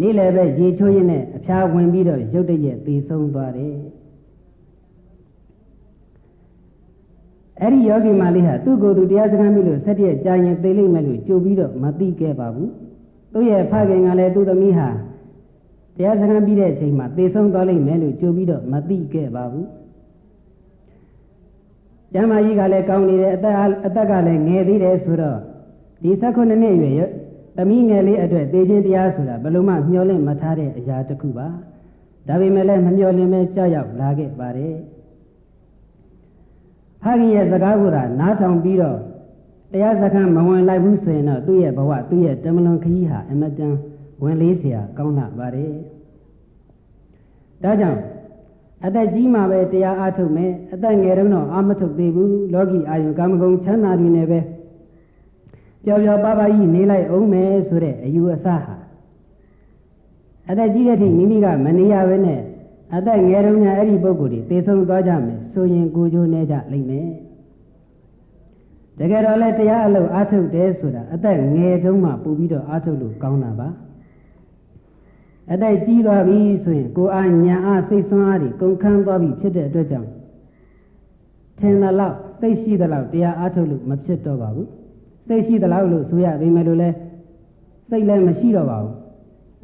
နေ့လည်းပဲရေချိုးရင်းနဲ့အဖျားဝင်ပြီးတော့ရုတ်တရက်သေဆုံးသွားတယ်အဲ့ဒီယောဂီမလေးဟာသူ့ကိုယ်သူတရားစခန်းပြီးလို့17ရက်ကြာရင်သေလိမ့်မယ်လို့ကြိုပြီးတော့မသိခဲ့ပါဘူးသူ့ရဲ့ဖခင်ကလည်းသူ့သမီးဟာတရားစခန်းပြီးတဲ့အချိန်မှာသေဆုံးသွားလိမ့်မယ်လို့ကြိုပြီးတော့မသိခဲ့ပါဘူးကျမ်းမာကြီးကလည်းကောင်းနေတယ်အသက်ကလည်းငယ်သေးတယ်ဆိုတော့ဒီ19နှစ်အရွယ်သမီးငယ်လေးအတွက်သေခြင်းတရားဆိုတာဘယ်လိုမှမျှော်လင့်မထားတဲ့အရာတစ်ခုပါဒါပေမဲ့လည်းမမျှော်လင့်ပဲကြောက်ရောက်လာခဲ့ပါတယ်ဖခင်ရဲ့စကားကိုသာနားထောင်ပြီးတော့တရားစခန်းမဝင်လိုက်ဘူးဆိုရင်တော့သူ့ရဲ့ဘဝသူ့ရဲ့တမလွန်ခရီးဟာအမတန်ဝင်လေးစရာကောင်းလာပါတယ်ဒါကြောင့်အသက်ကြီးမှပဲတရားအားထုတ်မယ်အသက်ငယ်တုန်းတော့အားမထုတ်သေးဘူးလောကီအာယုကာမဂုဏ်ချမ်းသာတွေနဲ့ပဲပျော်ပျော်ပါပါကြီးနေလိုက်အောင်မယ်ဆိုတဲ့အယူအဆဟာအသက်ကြီးတဲ့အထိမိမိကမနေရဘဲနဲ့အသက်ငယ်တုန်းကအဲ့ဒီပုဂ္ဂိုလ်တွေသေဆုံးသွားကြမယ်ဆိုရင်ကိုယ်ကျိုးနေကြလိမ့်မယ်တကယ်တော့လည်းတရားအလုပ်အားထုတ်တယ်ဆိုတာအသက်ငယ်တုန်းမှပို့ပြီးတော့အားထုတ်လို့ကောင်းတာပါအသက်ကြီးသွားပြီဆိုရင်ကိုယ်အားညာအားစိတ်ဆွမ်းအားတွေကုန်ခန်းသွားပြီဖြစ်တဲ့အတွက်ကြောင့်ထင်သလောက်စိတ်ရှိသလောက်တရားအားထုတ်လို့မဖြစ်တော့ပါဘူးစိတ်ရှိသလောက်လို့ဆိုရပေမဲ့လို့လည်းစိတ်လည်းမရှိတော့ပါဘူး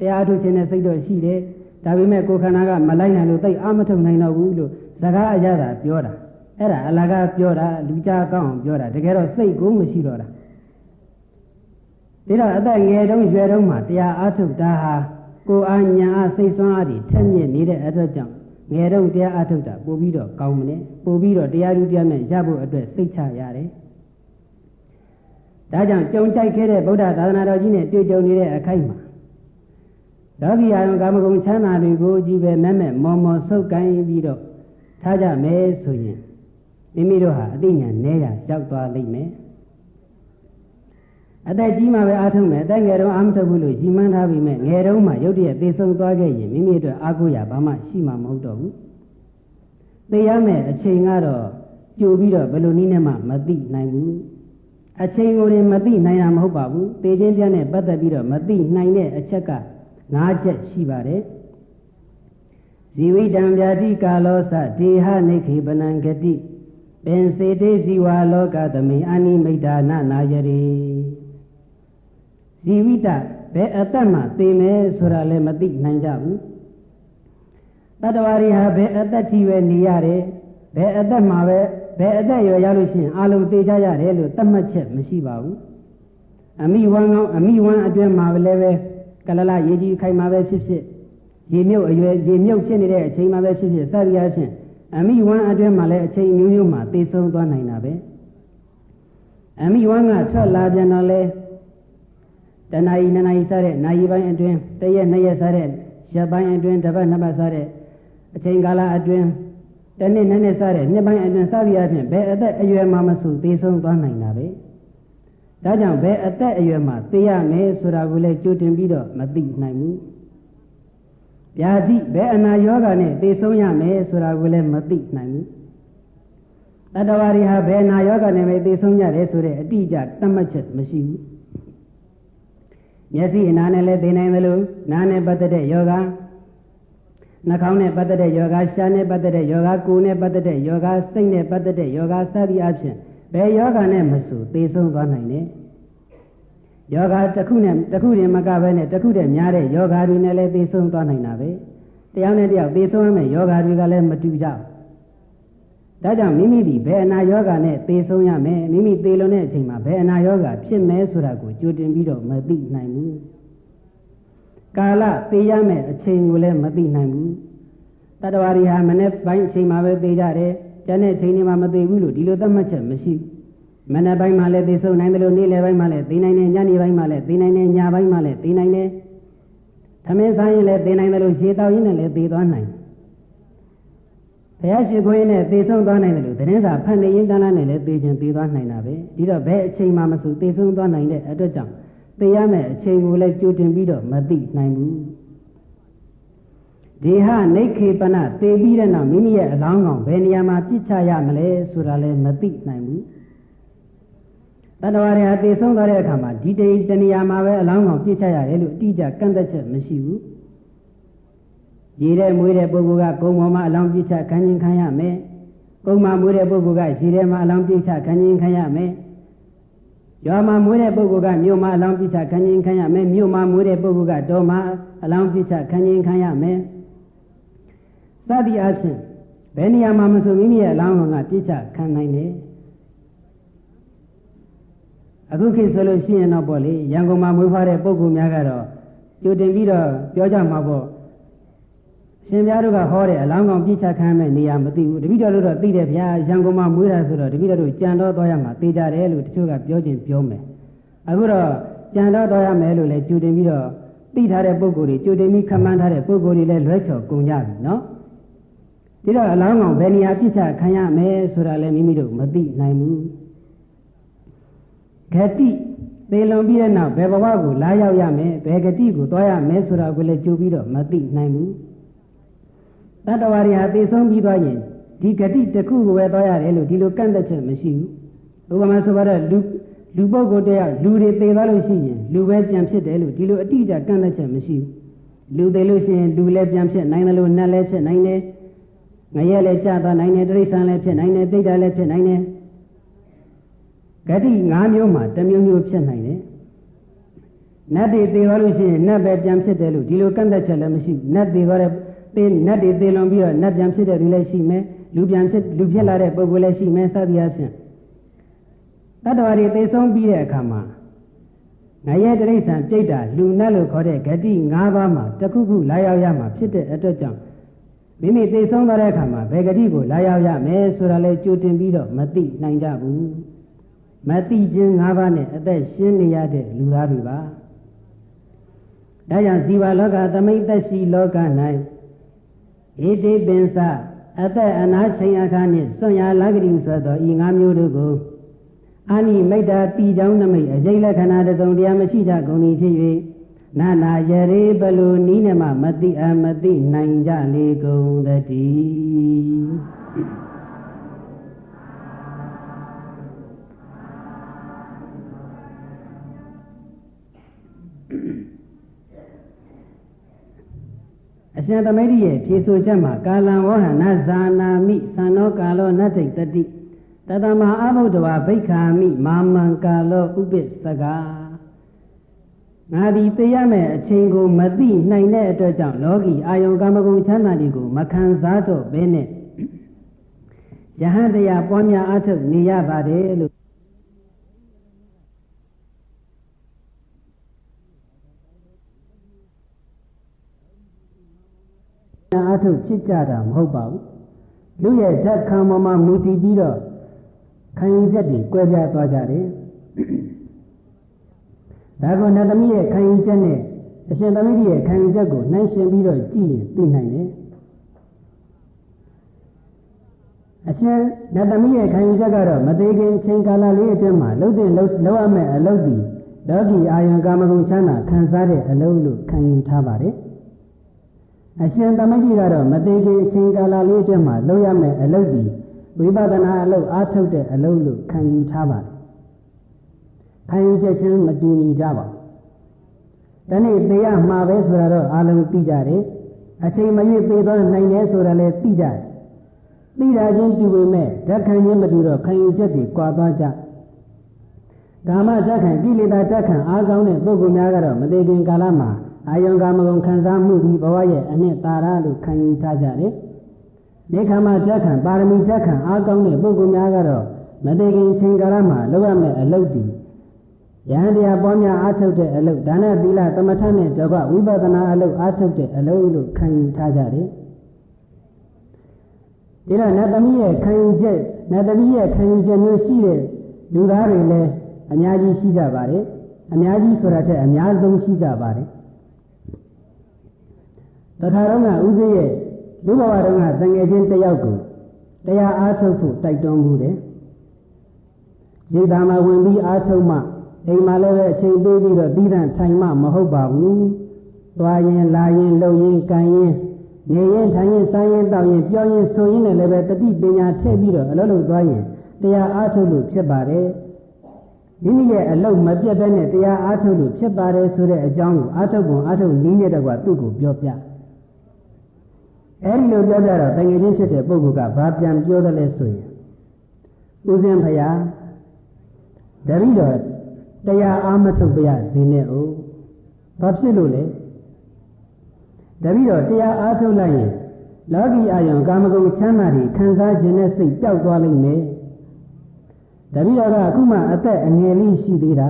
တရားအားထုတ်ခြင်းနဲ့စိတ်တော့ရှိတယ်ဒါပေမဲ့ကိုယ်ခန္ဓာကမလိုက်နိုင်လို့သိအားမထုတ်နိုင်တော့ဘူးလို့စကားအရသာပြောတာအဲ့ဒါအလကားပြောတာလူကြားကောင်းအောင်ပြောတာတကယ်တော့စိတ်ကိုမရှိတော့တာဒါတော့အသက်ငယ်တုန်းရွယ်တုန်းမှာတရားအားထုတ်တာဟာကိုယ်အားညာအားစိတ်ဆွမ်းအားတွေထက်မြက်နေတဲ့အတွက်ကြောင့်ငယ်တုန်းတရားအားထုတ်တာပို့ပြီးတော့ကောင်းမလဲပို့ပြီးတော့တရားဓုတရားနဲ့ရဖို့အတွက်စိတ်ချရတယ်ဒါကြောင့်ကြုံကြိုက်ခဲ့တဲ့ဗုဒ္ဓသာသနာတော်ကြီးနဲ့တွေ့ကြုံနေတဲ့အခိုက်မှာလောကီအာယုကာမဂုဏ်ချမ်းသာတွေကိုကြည့်ပဲမဲ့မော်မော်ဆုပ်ကိုင်းပြီးတော့ထားကြမယ်ဆိုရင်မိမိတို့ဟာအသိဉာဏ်နည်းရရောက်သွားလိမ့်မယ်အသက်ကြီးမှပဲအားထုတ်မယ်အသက်ငယ်တုန်းအားမထုတ်ဘူးလို့ကြီးမှန်းထားပြီးမဲ့ငယ်တုန်းမှရုတ်တရက်သေဆုံးသွားခဲ့ရင်မိမိအတွက်အားကိုးရဘာမှရှိမှာမဟုတ်တော့ဘူးသိရမယ်အချိန်ကတော့ကြိုပြီးတော့ဘယ်လိုနည်းနဲ့မှမသိနိုင်ဘူးအချိန်ကိုရင်မသိနိုင်တာမဟုတ်ပါဘူးသေခြင်းပြနဲ့ပတ်သက်ပြီးတော့မသိနိုင်တဲ့အချက်က5ချက်ရှိပါတယ်ဇီဝိတံဗျာတိကာလောသဒေဟနိခေပနံဂတိပင်စေတေဇီဝလောကသမိအာနိမိတ်ဒါနနာယရေဇီဝိတဘယ်အသက်မှသိမယ်ဆိုတာလည်းမသိနိုင်ကြဘူးတတ္တဝါတွေဟာဘယ်အသက်ထိပဲနေရတယ်ဘယ်အသက်မှပဲဘယ်အသက်ရွယ်ရလို့ရှိရင်အလုံးသိကြရတယ်လို့သတ်မှတ်ချက်မရှိပါဘူးအမိဝမ်းကောင်းအမိဝမ်းအတွင်းမှာလည်းပဲကလလရေကြီးခိုင်မှာပဲဖြစ်ဖြစ်ရေမြုပ်အရွယ်ရေမြုပ်ဖြစ်နေတဲ့အချိန်မှာပဲဖြစ်ဖြစ်စသည်အားဖြင့်အမိဝမ်းအတွင်းမှာလည်းအချိန်မျိုးမျိုးမှာသေဆုံးသွားနိုင်တာပဲအမိဝမ်းကထွက်လာပြန်တော့လေတဏှာကြီးနှစ်နာရီစားတဲ့နာရီပိုင်းအတွင်းတစ်ရက်နှစ်ရက်စားတဲ့ရက်ပိုင်းအတွင်းတစ်ပတ်နှစ်ပတ်စားတဲ့အချိန်ကာလအတွင်းတစ်နှစ်နှစ်နှစ်စားတဲ့နှစ်ပိုင်းအတွင်းစသည်အားဖြင့်ဘယ်အသက်အရွယ်မှမဆိုသေဆုံးသွားနိုင်တာပဲဒါကြောင့်ဘယ်အသက်အရွယ်မှာသိရမယ်ဆိုတာကိုလည်းကြိုတင်ပြီးတော့မသိနိုင်ဘူး ဗျာတိဘယ်အနာယောဂနဲ့သိဆုံးရမယ်ဆိုတာကိုလည်းမသိနိုင်ဘူးတတ္တဝါတွေဟာဘယ်အနာယောဂနဲ့ပဲသိဆုံးကြတယ်ဆိုတဲ့အတိအကျသတ်မှတ်ချက်မရှိဘူးမျက်စိအနာနဲ့လည်းသိနိုင်တယ်လို့နားနဲ့ပတ်သက်တဲ့ယောဂနှာခေါင်းနဲ့ပတ်သက်တဲ့ယောဂရှားနဲ့ပတ်သက်တဲ့ယောဂကိုယ်နဲ့ပတ်သက်တဲ့ယောဂစိတ်နဲ့ပတ်သက်တဲ့ယောဂစသည်အဖြစ်ဘယ်ယောဂနဲ့မဆိုသိဆုံးသွားနိုင်တယ်ယောဂတစ်ခုနဲ့တစ်ခုတည်းမကဘဲနဲ့တစ်ခုတည်းများတဲ့ယောဂတွေနဲ့လည်းသိဆုံးသွားနိုင်တာပဲတယောက်နဲ့တယောက်သိဆုံးရမယ့်ယောဂတွေကလည်းမတူကြဘူးဒါကြောင့်မိမိဒီဘယ်အနာယောဂနဲ့သိဆုံးရမယ်မိမိသိလွန်တဲ့အချိန်မှာဘယ်အနာယောဂဖြစ်မယ်ဆိုတာကိုကြိုတင်ပြီးတော့မသိနိုင်ဘူးကာလသိရမယ်အချိန်ကိုလည်းမသိနိုင်ဘူးတတ္တဝါတွေဟာမနေ့ပိုင်းအချိန်မှာပဲသိကြတယ်ကျန်တဲ့အချိန်တွေမှာမသိဘူးလို့ဒီလိုသတ်မှတ်ချက်မရှိဘူးမနေ့ပိုင်းမှာလည်းသိဆုံးနိုင်တယ်လို့နေ့လယ်ပိုင်းမှာလည်းသိနိုင်တယ်ညနေပိုင်းမှာလည်းသိနိုင်တယ်ညပိုင်းမှာလည်းသိနိုင်တယ်သမင်းဆိုင်ရင်လည်းသိနိုင်တယ်လို့ရေတောက်ရင်းနဲ့လည်းသိသွားနိုင်ဘုရားရှိခိုးရင်နဲ့သိဆုံးသွားနိုင်တယ်လို့သတင်းစာဖတ်နေရင်တန်းလာနဲ့လည်းသိခြင်းသိသွားနိုင်တာပဲဒီတော့ဘယ်အချိန်မှမဆိုသိဆုံးသွားနိုင်တဲ့အတွက်ကြောင့်သိရမယ့်အချိန်ကိုလည်းကြိုတင်ပြီးတော့မသိနိုင်ဘူးဒီဟာနိခေပနသိပြီးတဲ့နောက်မိမိရဲ့အလောင်းကောင်ဘယ်နေရာမှာပြစ်ချရမလဲဆိုတာလည်းမသိနိုင်ဘူးတတ္တဝါတွေဟာသိဆုံးသွားတဲ့အခါမှာဒီတိတနေရာမှာပဲအလောင်းကောင်ပြစ်ချရတယ်လို့အတိအကျကန့်သက်ချက်မရှိဘူးရေထဲမွေးတဲ့ပုဂ္ဂိုလ်ကကုံပေါ်မှာအလောင်းပြစ်ချခံခြင်းခံရမယ်ကုံမှာမွေးတဲ့ပုဂ္ဂိုလ်ကရေထဲမှာအလောင်းပြစ်ချခံခြင်းခံရမယ်ရွာမှာမွေးတဲ့ပုဂ္ဂိုလ်ကမြို့မှာအလောင်းပြစ်ချခံခြင်းခံရမယ်မြို့မှာမွေးတဲ့ပုဂ္ဂိုလ်ကတောမှာအလောင်းပြစ်ချခံခြင်းခံရမယ်စသည်အားဖြင့်ဘယ်နေရာမှာမဆိုမိမိရဲ့အလောင်းကောင်ကပြစ်ချခံနိုင်တယ်အခုခေတ်ဆိုလို့ရှိရင်တော့ပေါ့လေရန်ကုန်မှာမွေးဖွားတဲ့ပုဂ္ဂိုလ်များကတော့ကြိုတင်ပြီးတော့ပြောကြမှာပေါ့ရှင်ပြားတို့ကဟောတဲ့အလောင်းကောင်ပြစ်ချခံမဲ့နေရာမသိဘူးတပည့်တော်တို့တော့သိတယ်ဗျာရန်ကုန်မှာမွေးတာဆိုတော့တပည့်တော်တို့ကြံတော့သွားရမှာသိကြတယ်လို့တချို့ကပြောခြင်းပြောမယ်အခုတော့ကြံတော့သွားရမယ်လို့လည်းကြိုတင်ပြီးတော့သိထားတဲ့ပုဂ္ဂိုလ်တွေကြိုတင်ပြီးခမှန်းထားတဲ့ပုဂ္ဂိုလ်တွေလည်းလွဲချော်ကုန်ကြပြီနော်ဒီတော့အလောင်းကောင်ဘယ်နေရာပြစ်ချခံရမယ်ဆိုတာလည်းမိမိတို့မသိနိုင်ဘူးဂတိသေလွန်ပြီးတဲ့နောက်ဘယ်ဘဝကိုလာရောက်ရမယ်ဘယ်ဂတိကိုသွားရမယ်ဆိုတာကိုလည်းကြိုပြီးတော့မသိနိုင်ဘူးတတ္တဝါတွေဟာသိဆုံးပြီးသွားရင်ဒီဂတိတစ်ခုကိုပဲသွားရတယ်လို့ဒီလိုကန့်သက်ချက်မရှိဘူးဥပမာဆိုတော့လူပုဂ္ဂိုလ်တယောက်လူတွေသေသွားလို့ရှိရင်လူပဲပြန်ဖြစ်တယ်လို့ဒီလိုအတိအကျကန့်သက်ချက်မရှိဘူးလူသေလို့ရှိရင်လူလည်းပြန်ဖြစ်နိုင်တယ်လို့နတ်လည်းဖြစ်နိုင်တယ်ငရဲလည်းကြာသွားနိုင်တယ်တိရစ္ဆာန်လည်းဖြစ်နိုင်တယ်တိတ်တာလည်းဖြစ်နိုင်တယ်ဂတိ၅မျိုးမှာတစ်မျိုးမျိုးဖြစ်နိုင်တယ်နတ်တွေသေသွားလို့ရှိရင်နတ်ပဲပြန်ဖြစ်တယ်လို့ဒီလိုကန့်သက်ချက်လည်းမရှိဘူးနတ်သေသွားတဲ့နတ်တွေသေလွန်ပြီးတော့နတ်ပြန်ဖြစ်တဲ့သူလည်းရှိမယ်လူဖြစ်လာတဲ့ပုဂ္ဂိုလ်လည်းရှိမယ်စသည်အားဖြင့်တတ္တဝါတွေသေဆုံးပြီးတဲ့အခါမှာငရဲတိရစ္ဆာန်တိတ်တာလူနတ်လို့ခေါ်တဲ့ဂတိ၅ပါးမှာတစ်ခုခုလာရောက်ရမှာဖြစ်တဲ့အတွက်ကြောင့်မိမိသေဆုံးသွားတဲ့အခါမှာဘယ်ဂတိကိုလာရောက်ရမယ်ဆိုတာလဲကြိုတင်ပြီးတော့မသိနိုင်ကြဘူးမသိခြင်း၅ပါးနဲ့အသက်ရှင်နေရတဲ့လူသားတွေပါဒါကြောင့်ဇီဝလောကသမိတ်သက်ရှိလောက၌ဣတိပင်စအသက်အနာချိန်အခါနှင့်စွန့်ရလာဂတိဆိုသောဤ၅မျိုးတို့ကိုအာနိမိတ်တာတိကြောင်းနမိတ်အကျိလက္ခဏာတစုံတရားမရှိကြကုန်၏ဖြစ်၍နာနာယရေဘလိုနီးနေမှမသိအမသိနိုင်ကြလေကုန်တည်းအရှင်သမိတ္တိရဲ့ဖြေဆိုချက်မှာကာလံဝဟနာဇာနာမိသံနောကာလောနတ္တိတတိတတမအဘုဒ္ဓဝါဘိက္ခာမိမာမံကာလောဥပ္ပစ္စကငါဒီသိရမယ့်အချိန်ကိုမသိနိုင်တဲ့အတွက်ကြောင့်လောကီအာယုကာမဂုဏ်ချမ်းသာတွေကိုမခံစားတော့ဘဲနဲ့ယဟန်တရားပွားများအားထုတ်နေရပါတယ်လို့အားထုတ်ဖြစ်ကြတာမဟုတ်ပါဘူးလူရဲ့ဇက်ခံပေါ်မှာမူတည်ပြီးတော့ခံယူချက်တွေကွဲပြားသွားကြတယ်ဒါကနတ်သမီးရဲ့ခံယူချက်နဲ့အရှင်သမီးရဲ့ခံယူချက်ကိုနှိုင်းယှဉ်ပြီးတော့ကြည့်ရင်သိနိုင်တယ်အရှင်နတ်သမီးရဲ့ခံယူချက်ကတော့မသေးခင်ချိန်ကာလလေးအတွင်းမှာလှုပ်ရမယ့်အလုပ်ဒီလောကီအာယုံကာမဂုဏ်ချမ်းသာခံစားတဲ့အလုပ်လို့ခံယူထားပါတယ် အရှင်သမတိကတော့မသေးခင်အချိန်ကာလလေးအတွင်းမှာလုပ်ရမယ့်အလုပ်ဒီဝိပဿနာအလုပ်အားထုတ်တဲ့အလုပ်လို့ခံယူထားပါတယ်ခံယူချက်ချင်းမတူညီကြပါဘူးဒီနေ့သေရမှာပဲဆိုတာတော့အားလုံးသိကြတယ်အချိန်မရွေးသေသွားနိုင်တယ်ဆိုတာလည်းသိကြတယ်သိတာချင်းတူပေမဲ့ဓာတ်ခံချင်းမတူတော့ခံယူချက်တွေကွာသွားကြကာမဓာတ်ခံကိလေသာဓာတ်ခံအားကောင်းတဲ့ပုဂ္ဂိုလ်များကတော့မသေးခင်ကာလမှာအာယုံကာမဂုဏ်ခံစားမှုဒီဘဝရဲ့အနှစ်သာရလို့ခံယူထားကြတယ်နေခါမှာဓာတ်ခံပါရမီဓာတ်ခံအားကောင်းတဲ့ပုဂ္ဂိုလ်များကတော့မသေးခင်ချိန်ကာလမှာလုပ်ရမယ့်အလုပ်ဒီယဟန်တရားပွားများအားထုတ်တဲ့အလုပ်ဒါနသီလသမထနဲ့တကွဝိပဿနာအလုပ်အားထုတ်တဲ့အလုပ်လို့ခံယူထားကြတယ်ဒီတော့နတ်သမီးရဲ့ခံယူချက်မျိုးရှိတဲ့လူသားတွေလည်းအများကြီးရှိကြပါတယ်အများကြီးဆိုတာထက်အများဆုံးရှိကြပါတယ်တခါတော့ကဥသိရဲ့လူဘဝတုန်းကတငယ်ချင်းတစ်ယောက်ကိုတရားအားထုတ်ဖို့တိုက်တွန်းမှုတယ်ရိပ်သာမှာဝင်ပြီးအားထုတ်မှအိမ်မှာလည်းပဲအချိန်ပေးပြီးတော့ပြီးတဲ့ထိုင်မှမဟုတ်ပါဘူးသွားရင်လာရင်လှုပ်ရင်ကန်ရင်နေရင်ထိုင်ရင်စားရင်တောက်ရင်ပြောရင်ဆိုရင်လည်းပဲတတိပညာထည့်ပြီးတော့အလုပ်လုပ်သွားရင်တရားအားထုတ်လို့ဖြစ်ပါတယ်မိမိရဲ့အလုပ်မပြတ်တဲ့နဲ့တရားအားထုတ်လို့ဖြစ်ပါတယ်ဆိုတဲ့အကြောင်းကိုအားထုတ်ပုံအားထုတ်နည်းနဲ့တကွသူ့ကိုပြောပြအဲဒီလိုပြောပြတော့တငယ်ချင်းဖြစ်တဲ့ပုဂ္ဂိုလ်ကဘာပြန်ပြောတယ်လဲဆိုရင်ဦးဇင်းဖရာတပည့်တော်တရားအားမထုတ်ပြစေနဲ့ဦးဘာဖြစ်လို့လဲတပည့်တော်တရားအားထုတ်လိုက်ရင်လောကီအာယုံကာမဂုဏ်ချမ်းသာတွေခံစားခြင်းနဲ့စိတ်ပျောက်သွားလိမ့်မယ်တပည့်တော်ကအခုမှအသက်အငယ်လေးရှိသေးတာ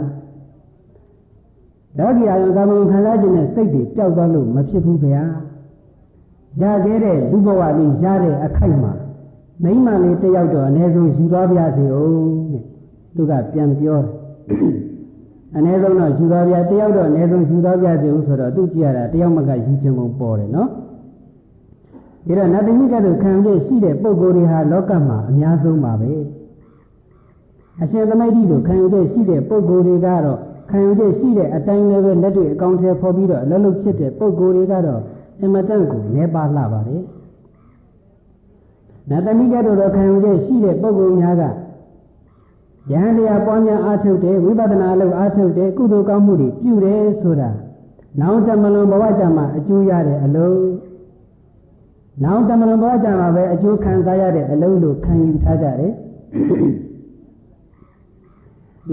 လောကီအာယုံကာမဂုဏ်ခံစားခြင်းနဲ့စိတ်တွေပျောက်သွားလို့မဖြစ်ဘူးဗျာရခဲ့တဲ့လူဘဝလေးရတဲ့အခိုက်မှာမိမလေးတယောက်တော့အ ਨੇ ဆုံးယူသွားပြစေဦးတဲ့သူကပြန်ပြောတယ်အ ਨੇ ဆုံးတော့ယူသွားပြတယောက်တော့အ ਨੇ ဆုံးယူသွားပြစေဦးဆိုတော့သူကြည့်ရတာတယောက်မှကယူခြင်းမပေါ်တယ်နော်ဒီတော့နတ်သမီးကတို့ခံရရှိတဲ့ပုဂ္ဂိုလ်တွေဟာလောကမှာအများဆုံးပါပဲအရှင်သမိတ်တို့ခံရရှိတဲ့ပုဂ္ဂိုလ်တွေကတော့ခံရရှိတဲ့အတိုင်းလည်းပဲလက်တွေ့အကောင့်ထဲပေါ်ပြီးတော့အလုံးလုံးဖြစ်တဲ့ပုဂ္ဂိုလ်တွေကတော့အမတန်ကိုနေပါလှပါတယ်နတ်သမီးကတို့ခံရရှိတဲ့ပုဂ္ဂိုလ်များကယဟန်တရားပွားများအားထုတ်တယ်ဝိပဿနာအလုပ်အားထုတ်တယ်ကုသိုလ်ကောင်းမှုတွေပြုတယ်ဆိုတာနောင်တမလွန်ဘဝကြမှာအကျိုးရတဲ့အလုပ်နောင်တမလွန်ဘဝကြမှာပဲအကျိုးခံစားရတဲ့အလုပ်လို့ခံယူထားကြတယ်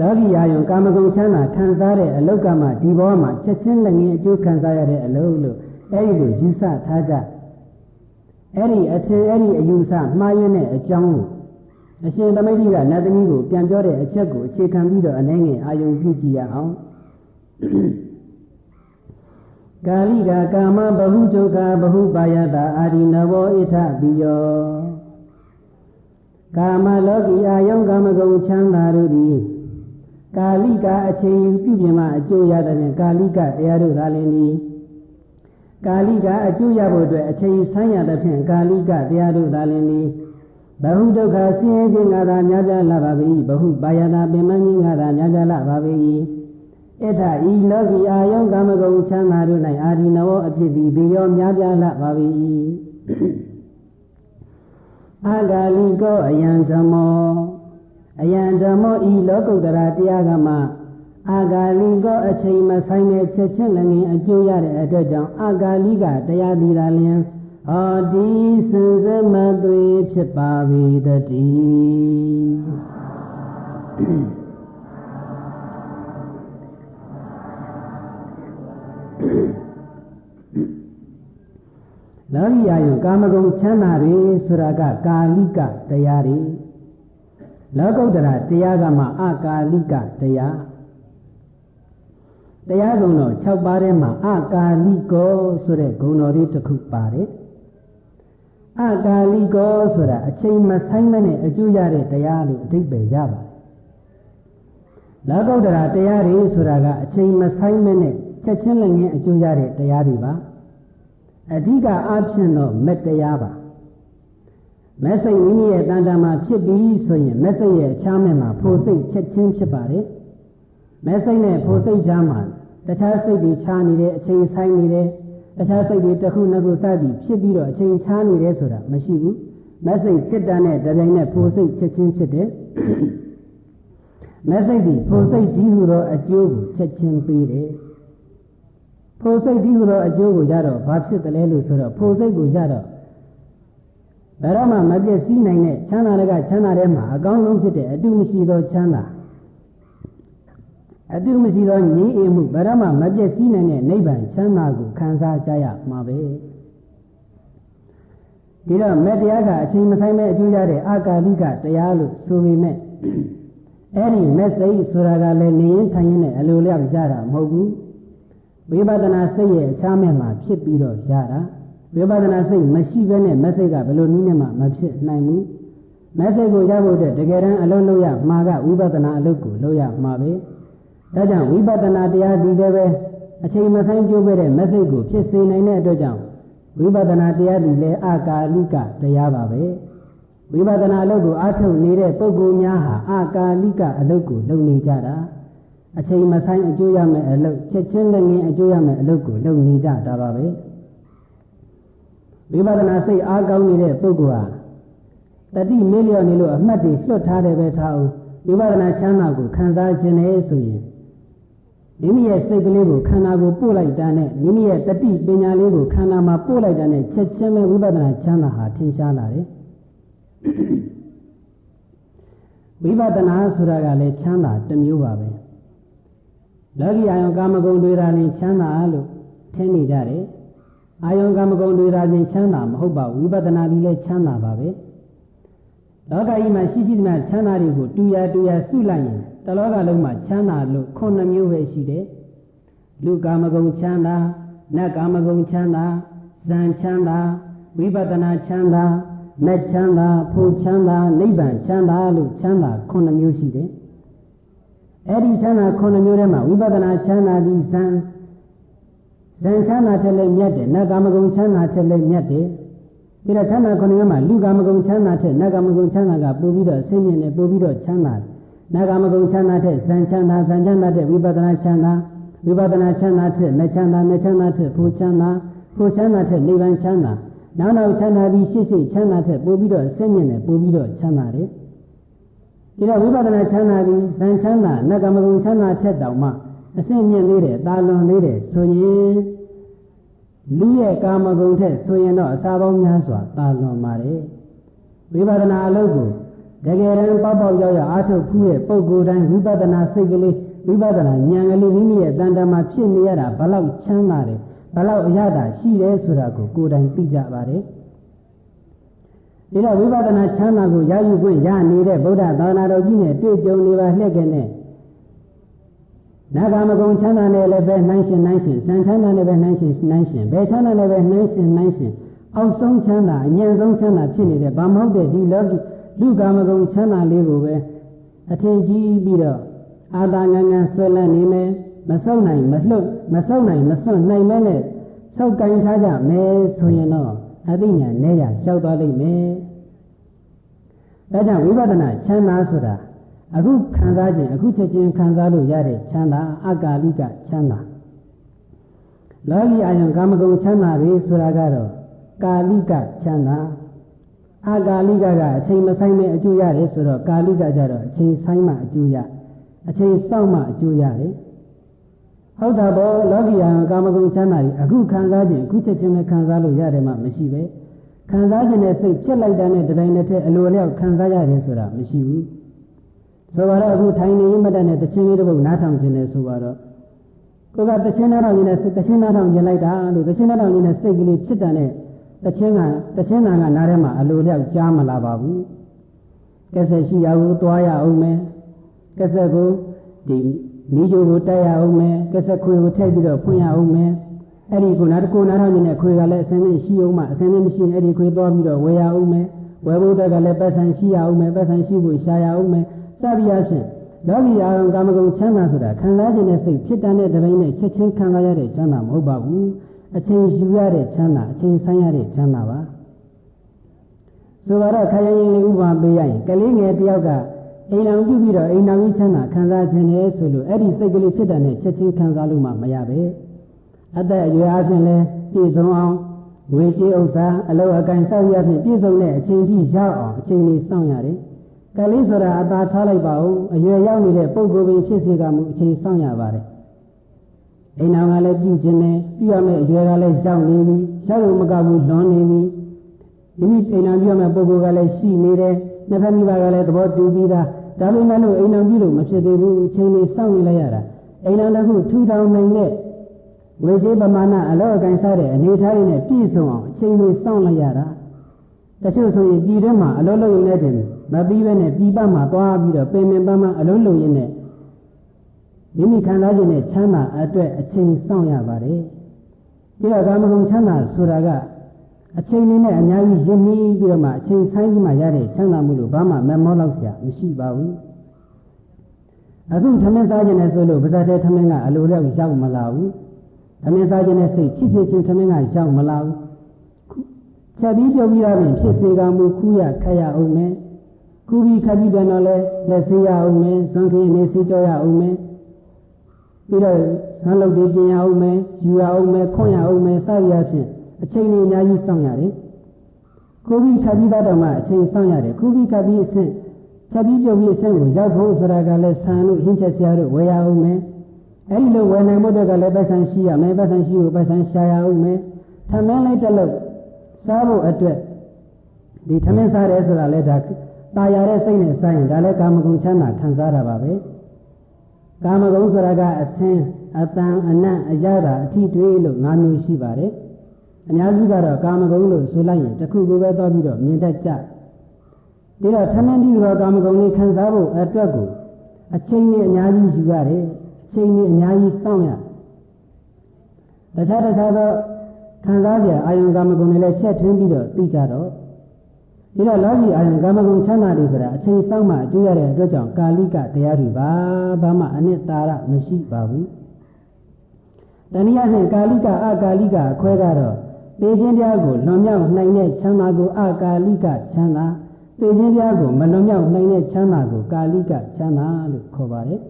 လောကီအာယုံကာမဂုဏ်ချမ်းသာခံစားတဲ့အလောက်ကမှဒီဘဝမှာချက်ချင်းလည်းငင်းအကျိုးခံစားရတဲ့အလုပ်လို့အဲဒီလိုယူဆထားကြအဲဒီအထင်အဲဒီအယူဆမှားယွင်းတဲ့အကြောင်းကိုအရှင်သမိတ်ကနတ်သမီးကိုပြန်ပြောတဲ့အချက်ကိုအခြေခံပြီးတော့အနေငယ်အာယုံပြုကြည့်ရအောင်ကာလိကကာမဘဟုဒုက္ခဘဟုပါယတာအာရိနဝဣထပိယောကာမလောကီအာယုံကာမဂုဏ်ချမ်းသာတို့သည်ကာလိကအချိန်ယူပြုပြင်မှအကျိုးရတဲ့ဖြင့်ကာလိကတရားတို့သာလင်းသည်ကာလိကအကျိုးရဖို့အတွက်အချိန်ဆန်းရတဲ့ဖြင့်ကာလိကတရားတို့သာလင်းသည်ဘဟုဒုက္ခဆင်းရဲခြင်းငါသာများပြားလာပါ၏ဘဟုပါယနာပင်မခြင်းငါသာများပြားလာပါ၏ဣထဤလောကီအာယုံကာမဂုဏ်ချမ်းသာတို့၌အာရိနဝအဖြစ်သည်ဘေရောများပြားလာပါ၏အာဂါလိကောအယံဓမ္မောအယံဓမ္မောဤလောကုတ္တရာတရားကမှအာဂါလိကောအချိန်မဆိုင်မဲ့ချက်ချင်းလည်းငင်အကျိုးရတဲ့အတွက်ကြောင့်အာဂါလိကတရားသည်သာလျှင်ဟောဒီစင်စစ်မသွေဖြစ်ပါ၏တည်းလောကီအာယုကာမဂုဏ်ချမ်းသာတွေဆိုတာကကာလိကတရားတွေလောကုတ္တရာတရားကမှအကာလိကတရားတရားဂုဏ်တော်6ပါးထဲမှာအကာလိကောဆိုတဲ့ဂုဏ်တော်လေးတစ်ခုပါတယ်အကာလိကောဆိုတာအချိန်မဆိုင်မနဲ့အကျိုးရတဲ့တရားလို့အဓိပ္ပာယ်ရပါတယ်လောကုတ္တရာတရားတွေဆိုတာကအချိန်မဆိုင်မနဲ့ချက်ချင်းလည်းငင်းအကျိုးရတဲ့တရားတွေပါအဓိကအားဖြင့်တော့မက်တရားပါမက်စိတ်မိမိရဲ့တန်တမှာဖြစ်ပြီးဆိုရင်မက်စိတ်ရဲ့အခြားမဲ့မှာဖို့စိတ်ချက်ချင်းဖြစ်ပါတယ်မက်စိတ်နဲ့ဖို့စိတ်ချားမှာတခြားစိတ်တွေခြားနေတယ်အချိန်ဆိုင်နေတယ် တခြားစိတ်တွေတစ်ခုနှစ်ခုစသည်ဖြစ်ပြီးတော့အချိန်ချားနေတယ်ဆိုတာမရှိဘူးမက်စိတ်ဖြစ်တာနဲ့တပြိုင်နက်ဖိုစိတ်ချက်ချင်းဖြစ်တယ်မက်စိတ်ဒီဖိုစိတ်ဒီဟူသောအကျိုးကိုချက်ချင်းပေးတယ်ဖိုစိတ်ဒီဟူသောအကျိုးကိုကြတော့ဘာဖြစ်တယ်လဲလို့ဆိုတော့ဖိုစိတ်ကိုကြတော့ဘယ်တော့မှမပြည့်စည်နိုင်တဲ့ချမ်းသာတွေကချမ်းသာတဲ့မှာအကောင်းဆုံးဖြစ်တဲ့အတုမရှိသောချမ်းသာအတုမရှိသောငြိမ်းအေးမှုဘယ်တော့မှမပြည့်စည်နိုင်တဲ့နိဗ္ဗာန်ချမ်းသာကိုခံစားကြရမှာပဲဒီတော့မေတ္တရားကအချိန်မဆိုင်မဲ့အကျိုးရတဲ့အာကာလိကတရားလို့ဆိုပေမဲ့အဲ့ဒီမက်စိတ်ဆိုတာကလည်းနေရင်ထိုင်ရင်နဲ့အလိုလျောက်ရတာမဟုတ်ဘူးဝိပဿနာစိတ်ရဲ့အခြားမဲ့မှာဖြစ်ပြီးတော့ရတာဝိပဿနာစိတ်မရှိဘဲနဲ့မက်စိတ်ကဘယ်လိုနည်းနဲ့မှမဖြစ်နိုင်ဘူးမက်စိတ်ကိုရဖို့တဲ့တကယ်တမ်းအလုံးလို့ရမှာကဝိပဿနာအလုပ်ကိုလုပ်ရမှာပဲဒါကြောင့်ဝိပဿနာတရားဒီလည်းပဲအချိန်မဆိုင်ကျိုးပဲတဲ့မက်စိတ်ကိုဖြစ်စေနိုင်တဲ့အတွက်ကြောင့်ဝိပဿနာတရားဒီလည်းအာကာလိကတရားပါပဲဝိပဿနာအလုပ်ကိုအားထုတ်နေတဲ့ပုဂ္ဂိုလ်များဟာအာကာလိကအလုပ်ကိုလုပ်နေကြတာအချိန်မဆိုင်အကျိုးရမယ်အလုပ်ချက်ချင်းလည်းငင်းအကျိုးရမယ်အလုပ်ကိုလုပ်နေကြတာပါပဲဝိပဿနာစိတ်အားကောင်းနေတဲ့ပုဂ္ဂိုလ်ဟာတတိမေ့လျော့နေလို့အမှတ်တွေလွတ်ထားတယ်ပဲထားအောင်ဝိပဿနာချမ်းသာကိုခံစားခြင်းနဲ့ဆိုရင်မိမိရဲ့စိတ်ကလေးကိုခန္ဓာကိုပို့လိုက်တာနဲ့မိမိရဲ့တတိပညာလေးကိုခန္ဓာမှာပို့လိုက်တာနဲ့ချက်ချင်းပဲဝိပဿနာချမ်းသာဟာထင်ရှားလာတယ်ဝိပဿနာဆိုတာကလည်းချမ်းသာတစ်မျိုးပါပဲလောကီအာယုံကာမဂုဏ်တွေသာလျှင်ချမ်းသာလို့ထင်နေကြတယ်အာယုံကာမဂုဏ်တွေသာလျှင်ချမ်းသာမဟုတ်ပါဘူးဝိပဿနာဒီလည်းချမ်းသာပါပဲလောကကြီးမှာရှိရှိသမျှချမ်းသာတွေကိုတူရစုလိုက်ရင်တလောကလုံးမှာချမ်းသာလို့9မျိုးပဲရှိတယ်လူကာမဂုဏ်ချမ်းသာနတ်ကာမဂုဏ်ချမ်းသာဇန်ချမ်းသာဝိပဿနာချမ်းသာမက်ချမ်းသာဖို့ချမ်းသာနိဗ္ဗာန်ချမ်းသာလို့ချမ်းသာ9မျိုးရှိတယ်အဲ့ဒီချမ်းသာ9မျိုးထဲမှာဝိပဿနာချမ်းသာဒီဇန်ချမ်းသာထက်လည်းမြတ်တယ်နတ်ကာမဂုဏ်ချမ်းသာထက်လည်းမြတ်တယ်ဒီတော့ချမ်းသာ9မျိုးမှာလူကာမဂုဏ်ချမ်းသာထက်နတ်ကာမဂုဏ်ချမ်းသာကပိုပြီးတော့ဆင်းရဲနေပိုပြီးတော့ချမ်းသာနတ်ကာမဂုဏ်ချမ်းသာထက်ဇန်ချမ်းသာထက်ဝိပဿနာချမ်းသာဝိပဿနာချမ်းသာထက်မက်ချမ်းသာထက်ဖို့ချမ်းသာထက်နိဗ္ဗာန်ချမ်းသာနောက်ချမ်းသာပြီးရှေ့ချမ်းသာထက်ပိုပြီးတော့ဆင်းရဲနေပိုပြီးတော့ချမ်းသာတယ်ဒီတော့ဝိပဿနာချမ်းသာပြီးဇန်ချမ်းသာနတ်ကာမဂုဏ်ချမ်းသာထက်တောင်မှအဆင့်မြင့်သေးတယ်တာလွန်သေးတယ်ဆိုရင်လူရဲ့ကာမဂုဏ်ထက်ဆိုရင်တော့အစာပေါင်းများစွာတာလွန်ပါတယ်ဝိပဿနာအလုပ်ကိုတကယ်တမ်းပေါက်ရောက်အားထုတ်ဖူးတဲ့ပုဂ္ဂိုလ်တိုင်းဝိပဿနာစိတ်ကလေးဝိပဿနာဉာဏ်ကလေးမိမိရဲ့တန်တမှာဖြစ်နေရတာဘလောက်ချမ်းသာတယ်ဘလောက်အရသာရှိတယ်ဆိုတာကိုကိုယ်တိုင်သိကြပါတယ်ဒီတော့ဝိပဿနာချမ်းသာကိုရယူခွင့်ရနေတဲ့ဗုဒ္ဓသာသနာတော်ကြီးနဲ့တွေ့ကြုံနေပါလှည့်ခဲ့နဲ့နာဂမဂုံချမ်းသာနဲ့လည်းပဲနှိုင်းရှင်စံချမ်းသာနဲ့ပဲနှိုင်းရှင်ဘယ်ချမ်းသာနဲ့ပဲနှိုင်းရှင်အောက်ဆုံးချမ်းသာအញ្ញံဆုံးချမ်းသာဖြစ်နေတဲ့ဘာမဟုတ်တဲ့ဒီလောကီလူကာမဂုဏ်ချမ်းသာလေးကိုပဲအထင်ကြီးပြီးတော့အာသာငန်းဆွဲလန်းနေမယ်မဆုပ်နိုင်မလွတ်မဆုပ်နိုင်မစွန့်နိုင်မဲနဲ့ဆုပ်ကင်ထားကြမယ်ဆိုရင်တော့အသိဉာဏ်နဲ့ရလျှောက်သွားလိမ့်မယ်ဒါကြောင့်ဝိပဿနာချမ်းသာဆိုတာအခုခံစားခြင်းအခုချက်ချင်းခံစားလို့ရတဲ့ချမ်းသာအကာလိကချမ်းသာလောကီအာယုံကာမဂုဏ်ချမ်းသာတွေဆိုတာကတော့ကာလိကချမ်းသာအာကာလိကကအချိန်မဆိုင်မဲ့အကျိုးရတယ်ဆိုတော့ကာလိကကြတော့အချိန်ဆိုင်မှအကျိုးရအချိန်စောင့်မှအကျိုးရတယ်ဟုတ်တာပေါ့လောကီအာယုံကာမဂုဏ်ချမ်းသာတွေအခုခံစားခြင်းအခုချက်ချင်းပဲခံစားလို့ရတယ်မှမရှိပဲခံစားခြင်းနဲ့စိတ်ဖြစ်လိုက်တာနဲ့တတိုင်းတစ်ထည့်အလိုလျောက်ခံစားရတယ်ဆိုတာမရှိဘူးဆိုတော့အခုထိုင်နေရမတတ်နဲ့တချင်းလေးတစ်ပုဒ်နားထောင်ခြင်းနဲ့ဆိုတော့ကိုကတချင်းနားထောင်ခြင်းနဲ့တချင်းနားထောင်ခြင်းလိုက်တာလို့တချင်းနားထောင်ခြင်းနဲ့စိတ်ကလေးဖြစ်တာနဲ့တချင်းနာကနားထဲမှာအလိုလျောက်ကြားမလာပါဘူးကဲဆက်ရှိရဘူးသွားရအောင်မယ်ကဲဆက်ကိုဒီမိချိုကိုတိုက်ရအောင်မယ်ကဲဆက်ခွေကိုထည့်ပြီးတော့ဖွင့်ရအောင်မယ်အဲ့ဒီကိုနားတစ်ခုနားထောင်ခြင်းနဲ့ခွေကလည်းအစင်းနဲ့ရှိအောင်မှအစင်းနဲ့မရှိရင်အဲ့ဒီခွေသွားပြီးတော့ဝယ်ရအောင်မယ်ဝယ်ဖို့တက်ကလည်းပတ်စံရှိရအောင်မယ်ပတ်စံရှိဖို့ရှာရအောင်မယ်စသည်အားဖြင့်လောကီအာရုံကာမဂုဏ်ချမ်းသာဆိုတာခံစားခြင်းနဲ့စိတ်ဖြစ်တတ်တဲ့တပိုင်းနဲ့ချက်ချင်းခံစားရတဲ့ချမ်းသာမဟုတ်ပါဘူးအချိန်ယူရတဲ့ချမ်းသာအချိန်ဆိုင်ရတဲ့ချမ်းသာပါဆိုတော့ခရရင်လေးဥပမာပေးရရင်ကလေးငယ်တယောက်ကအိမ်အောင်ပြုပြီးတော့အိမ်တော်ကြီးချမ်းသာခံစားခြင်းနဲ့ဆိုလို့အဲ့ဒီစိတ်ကလေးဖြစ်တတ်တဲ့ချက်ချင်းခံစားလို့မှမရပဲ အသက်အရွယ်အချင်းလဲပြည့်စုံအောင်ငွေကြေးဥစ္စာအလောက်အကိုင်းစောင့်ရဖြင့်ပြည့်စုံတဲ့အချိန်ထိရောက်အောင်အချိန်လေးစောင့်ရတယ်ကလေးဆိုတာအသာထားလိုက်ပါဦးအရွယ်ရောက်နေတဲ့ပုဂ္ဂိုလ်ပင်ဖြစ်စေကမူအချိန်စောင့်ရပါတယ်အိမ်တော်ကလည်းပြုကျင်တယ်ပြုရမယ့်အရွယ်ကလည်းရောက်နေပြီရောက်လို့မကဘူးလွန်နေပြီဒီမိအိမ်တော်ပြုရမယ့်ပုဂ္ဂိုလ်ကလည်းရှိနေတယ်နှစ်ဖက်မိဘကလည်းသဘောတူပြီးသားဒါပေမဲ့လို့အိမ်တော်ပြုလို့မဖြစ်သေးဘူးအချိန်လေးစောင့်နေလိုက်ရတာအိမ်တော်တစ်ခုထူထောင်နိုင်တဲ့ဝေကြီးပမာဏအလောက်အကိုင်းစားတဲ့အနေထားရင်းနဲ့ပြည့်စုံအောင်အချိန်လေးစောင့်လိုက်ရတာတချို့ဆိုရင်ပြည်ထဲမှာအလုံးလုံးရုံနဲ့တင်မပြီးပဲနဲ့ပြည်ပမှာသွားပြီးတော့ပင်ပင်ပန်းပန်းအလုံးလုံးရင်းနဲ့မိမိခံစားခြင်းနဲ့ချမ်းသာအတွက်အချိန်စောင့်ရပါတယ်ဒီတော့ကာမဂုဏ်ချမ်းသာဆိုတာကအချိန်လေးနဲ့အများကြီးရင်းနှီးပြီးတော့မှအချိန်ဆိုင်ကြီးမှရတဲ့ချမ်းသာမှုလို့ဘာမှမမောလောက်စရာမရှိပါဘူးအခုထမင်းစားခြင်းနဲ့ဆိုလို့ဗဇတ်တဲ့ထမင်းကအလိုလောက်ရောက်မလာဘူးထမင်းစားခြင်းနဲ့စိတ်ဖြစ်ဖြစ်ချင်းထမင်းကရောက်မလာဘူးချက်ပြီးပြုတ်ပြီးတော့ဖြစ်စေကမူခူးရခက်ရအောင်မယ်ခူးပြီးခက်ပြီးပြန်တော့လဲလက်စေးရအောင်မယ်ဇွန်ခင်းနေစေးကြောရအောင်မယ်ပြီးတော့ဆန်းလုပ်တွေပြင်ရအောင်မယ်ယူရအောင်မယ်ခွန့်ရအောင်မယ်စသည်အဖြစ်အချိန်ကြီးအများကြီးစောင့်ရတယ်ခူးပြီးခက်ပြီးတော့မှအချိန်စောင့်ရတယ်ခူးပြီးခက်ပြီးအဆင့်ချက်ပြီးပြုတ်ပြီးအဆင့်ကိုရောက်ဖို့ဆိုတာကလည်းဆန်လို့ဟင်းချက်စရာတို့ဝယ်ရအောင်မယ်အဲဒီလိုဝယ်နိုင်ဖို့ကလည်းပတ်စံရှိရမယ်ပတ်စံရှိဖို့ပတ်စံရှာရအောင်မယ်ထမင်းလိုက်တစ်လုံးစားဖို့အတွက်ဒီထမင်းစားရဲဆိုတာလည်းဒါတာယာတဲ့စိတ်နဲ့စားရင်ဒါလည်းကာမဂုဏ်ချမ်းသာခံစားတာပါပဲကာမဂုဏ်ဆိုတာကအသင်အတန်အနတ်အရသာအထီးတွေးလို့၅မျိုးရှိပါတယ်အများစုကတော့ကာမဂုဏ်လို့ဆိုလိုက်ရင်တစ်ခုကိုပဲသွားပြီးတော့မြင်တတ်ကြဒီတော့ထမင်းဒီတော့ကာမဂုဏ်လေးခံစားဖို့အတွက်ကိုအချိန်ကြီးအများကြီးယူရတယ်အချိန်ကြီးအများကြီးစောင့်ရတခြားသောခံစားကြအာယုံကာမဂုဏ်တွေလည်းချက်ထွင်းပြီးတော့သိကြတော့ဒီတော့လောကီအာယုံကာမဂုဏ်ချမ်းသာတွေဆိုတာအချိန်စောင့်မှအကျိုးရတဲ့အတွက်ကြောင့်ကာလိကတရားတွေဘာမှအနှစ်သာရမရှိပါဘူးတနည်းအားဖြင့်ကာလိကအကာလိကအခွဲကတော့ပေခြင်းတရားကိုလွန်မြောက်နိုင်တဲ့ချမ်းသာကိုအကာလိကချမ်းသာပေခြင်းတရားကိုမလွန်မြောက်နိုင်တဲ့ချမ်းသာကိုကာလိကချမ်းသာလို့ခေါ်ပါတယ်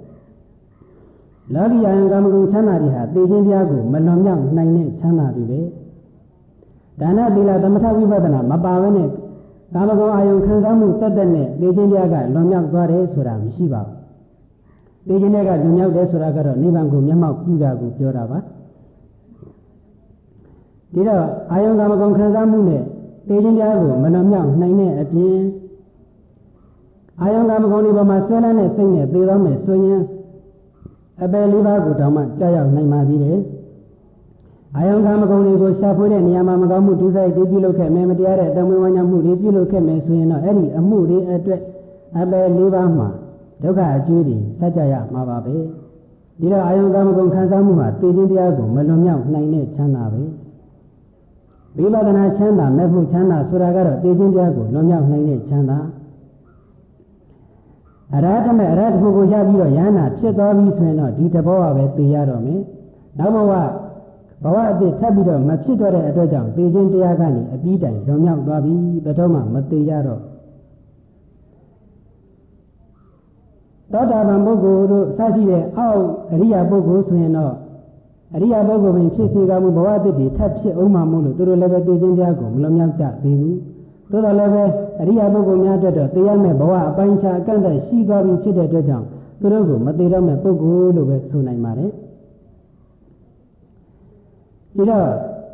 လောကီအာယုံကာမဂုဏ်ချမ်းသာတွေဟာပေခြင်းတရားကိုမလွန်မြောက်နိုင်တဲ့ချမ်းသာတွေပဲဒါနသီလသမထဝိပဿနာမပါဘဲနဲ့ကာမဂုဏ်အာယုံခံစားမှုတက်တက်နဲ့ပေခြင်းတရားကလွန်မြောက်သွားတယ်ဆိုတာမရှိပါဘူး။ပေခြင်းတရားကလွန်မြောက်တယ်ဆိုတာကတော့နိဗ္ဗာန်ကိုမျက်မှောက်ပြုတာကိုပြောတာပါ။ဒီတော့အာယုံကာမဂုဏ်ခံစားမှုနဲ့ပေခြင်းတရားကိုမလွန်မြောက်နိုင်တဲ့အပြင်အာယုံကာမဂုဏ်ဒီပေါ်မှာဆွဲလန်းတဲ့စိတ်နဲ့သေသွားမယ်ဆိုရင်အပယ်လေးပါးကိုတောင်မှကြောက်ရောက်နိုင်ပါသေးတယ်။အာယုံကာမဂုဏ်တွေကိုရှာဖွေတဲ့နေရာမှာမကောင်းမှုဒုစရိုက်တွေပြုလုပ်ခဲ့မယ်မတရားတဲ့တမွေးဝါညမှုတွေပြုလုပ်ခဲ့မယ်ဆိုရင်တော့အဲ့ဒီအမှုတွေအတွက်အပယ်လေးပါးမှာဒုက္ခအကျိုးတွေဆက်ကြရမှာပါပဲဒီတော့အာယုံကာမဂုဏ်ခံစားမှုဟာသိခြင်းတရားကိုမလွန်မြောက်နိုင်တဲ့ချမ်းသာပဲဝိပဿနာချမ်းသာမဲ့ဖို့ချမ်းသာဆိုတာကတော့သိခြင်းတရားကိုလွန်မြောက်နိုင်တဲ့ချမ်းသာအရဟတမေအရဟတဖို့ကိုရပြီးတော့ယန္နာဖြစ်သွားပြီဆိုရင်တော့ဒီတဘောကပဲသိရတော့မယ်နောက်ဘဝဘဝအဖြစ်ထပ်ပြီးတော့မဖြစ်တော့တဲ့အတွက်ကြောင့်သိခြင်းတရားကနေအပြီးတိုင်လွန်မြောက်သွားပြီဘယ်တော့မှမသိရတော့သောတာပန်ပုဂ္ဂိုလ်တို့စရှိတဲ့အောက်အရိယာပုဂ္ဂိုလ်ဆိုရင်တော့အရိယာပုဂ္ဂိုလ်ပင်ဖြစ်စေကမူဘဝအဖြစ်ထပ်ဖြစ်အောင်မှမို့လို့သူတို့လည်းပဲသိခြင်းတရားကိုမလွန်မြောက်ကြသေးဘူးသို့တော်လည်းပဲအရိယာပုဂ္ဂိုလ်များအတွက်တော့သိရမယ့်ဘဝအပိုင်းခြားအကန့်အသတ်ရှိသွားပြီဖြစ်တဲ့အတွက်ကြောင့်သူတို့ကိုမသိတော့မယ့်ပုဂ္ဂိုလ်လို့ပဲဆိုနိုင်ပါတယ်ဒီတော့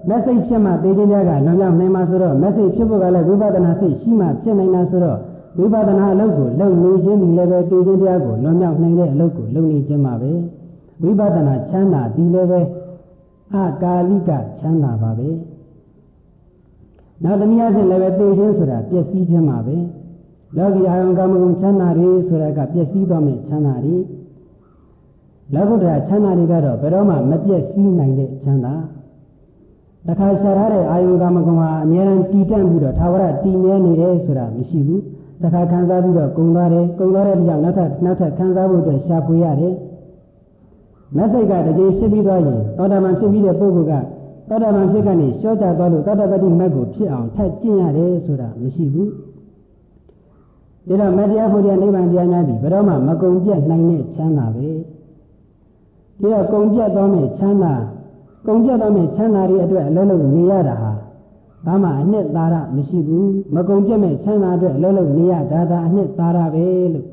မက်ဆေ့ဖြစ်မှသိခြင်းတရားကလွန်မြောက်နိုင်မှာဆိုတော့မက်ဆေ့ဖြစ်ဖို့ကလည်းဝိပဿနာစိတ်ရှိမှဖြစ်နိုင်တာဆိုတော့ဝိပဿနာအလုပ်ကိုလုပ်နေခြင်းဒီလည်းပဲသိခြင်းတရားကိုလွန်မြောက်နိုင်တဲ့အလုပ်ကိုလုပ်နေခြင်းပါပဲဝိပဿနာချမ်းသာဒီလည်းပဲအကာလိကချမ်းသာပါပဲနောက်တနည်းအားဖြင့်လည်းပဲသိခြင်းဆိုတာပျက်စီးခြင်းပါပဲလောကီအာယုံကာမဂုဏ်ချမ်းသာတွေဆိုတာကပျက်စီးသွားမယ့်ချမ်းသာတွေလောကုတ္တရာချမ်းသာတွေကတော့ဘယ်တော့မှမပျက်စီးနိုင်တဲ့ချမ်းသာတခါရှာထားတဲ့အာယုံကာမဂုဏ်ဟာအများအားတည်တံ့ပြီးတော့သာဝရတည်မြဲနေတယ်ဆိုတာမရှိဘူးတခါခံစားပြီးတော့ကုန်သွားတဲ့ကြောင့်နောက်ထပ်ခံစားဖို့အတွက်ရှာဖွေရတယ်မက်စိတ်ကတကယ်ဖြစ်ပြီးသွားရင်သောတာပန်ဖြစ်ပြီးတဲ့ပုဂ္ဂိုလ်ကသောတာပန်ဖြစ်ကနေရှော့ချသွားလို့သောတာပတိမက်ကိုဖြစ်အောင်ထပ်ကျင့်ရတယ်ဆိုတာမရှိဘူးဒါတော့မတရားဖို့တရားနိဗ္ဗာန်တရားများပြီဘယ်တော့မှမကုန်ပြတ်နိုင်တဲ့ချမ်းသာပဲဒါတော့ကုန်ပြတ်သွားမယ့်ချမ်းသာ ကုန်ကြတော့မဲ့ချမ်းသာတွေအတွက်အလုံးလုံးနေရတာဟာဘာမှအနှစ်သာရမရှိဘူးမကုန်ပြတ်မဲ့ချမ်းသာအတွက်အလုံးလုံးနေရတာဒါအနှစ်သာရပဲလို့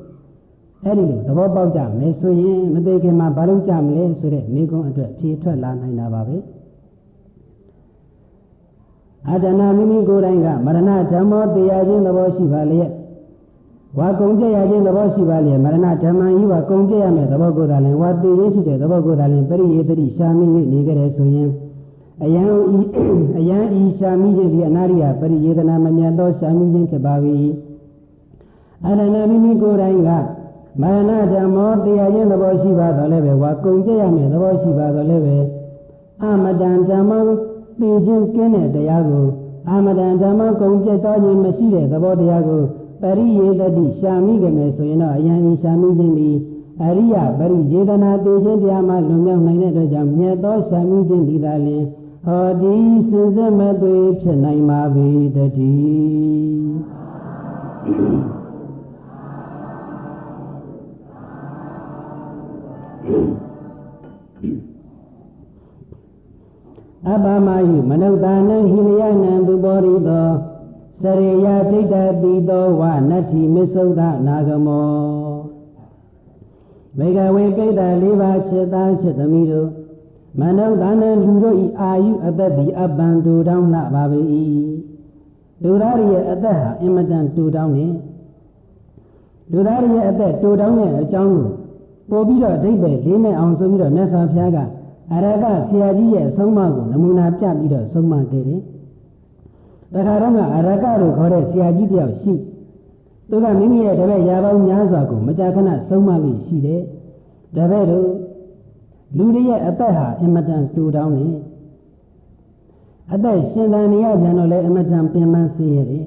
အဲ့ဒီလိုသဘောပေါက်ကြမယ်ဆိုရင်မသိခင်မှာဘာလို့ကြမလဲဆိုတဲ့မိကုံအတွက်ဖြေထွက်လာနိုင်တာပါပဲအတ္တနာမိမိကိုယ်တိုင်ကမရဏဓမ္မောတရားခြင်းသဘောရှိပါလျက်ဝါကုံပြရခြင်းသဘောရှိပါလျက်မရဏဓမ္မံဤဝါကုံပြရမယ်သဘောကိုယ်သာလင်ဝါတည်ရရှိတဲ့သဘောကိုယ်သာလင်ပရိယေတိရှာမိ၍နေကြတယ်ဆိုရင်အယံဤရှာမိခြင်းဒီအနာရိယပရိယေတနာမမြတ်သောရှာမိခြင်းဖြစ်ပါ၏အတ္တနာမိမိကိုယ်တိုင်ကမရဏဓမ္မောတရားခြင်းသဘောရှိပါတော့လည်းပဲဝါကုံပြရမယ်သဘောရှိပါတော့လည်းပဲအမတံဓမ္မသိခြင်းကင်းတဲ့တရားကိုအမတန်ဓမ္မကုံပြတ်တော်ခြင်းမရှိတဲ့သဘောတရားကိုပရိယေတတိရှာမိကြမယ်ဆိုရင်တော့အယံဤရှာမိခြင်းသည်အရိယပရိယေတနာသိခြင်းတရားမှလွန်မြောက်နိုင်တဲ့အတွက်ကြောင့်မြတ်သောရှာမိခြင်းသည်သာလျှင်ဟောဒီစင်စစ်မဲ့သွေးဖြစ်နိုင်ပါပေတည်းအပမယုမနုဿာနံဟိလယနံသူဘောရိသောစရိယဒိဋ္ဌတိသောဝနတ္ထိမစ္ဆုဒ္ဓနာဂမောမေဃဝေပိဋ္ဌ၄ပါးချက်သားချက်သမီးတို့မနုဿာနံလူတို့ဤအာယုအသက်သည်အပံတူတောင်းလှပါပေ၏လူသားရဲ့အသက်ဟာအင်မတန်တူတောင်းနေလူသားရဲ့အသက်တူတောင်းတဲ့အကြောင်းကိုပို့ပြီးတော့အဓိပ္ပာယ်လေးနဲ့အောင်ဆိုပြီးတော့မြတ်စွာဘုရားကအရကဆရာကြီးရဲ့အဆုံးအမကိုနမူနာပြပြီးတော့ဆုံးမခဲ့တယ်။တခါတော့ကအရကလို့ခေါ်တဲ့ဆရာကြီးတယောက်ရှိသူကမိမိရဲ့တပည့်ရာပေါင်းများစွာကိုမကြာခဏဆုံးမလို့ရှိတယ်။တပည့်တို့လူတွေရဲ့အသက်ဟာအင်မတန်တူတောင်းနေအသက်ရှင်သန်နေရကြတော့လည်းအင်မတန်ပင်ပန်းစေရတယ်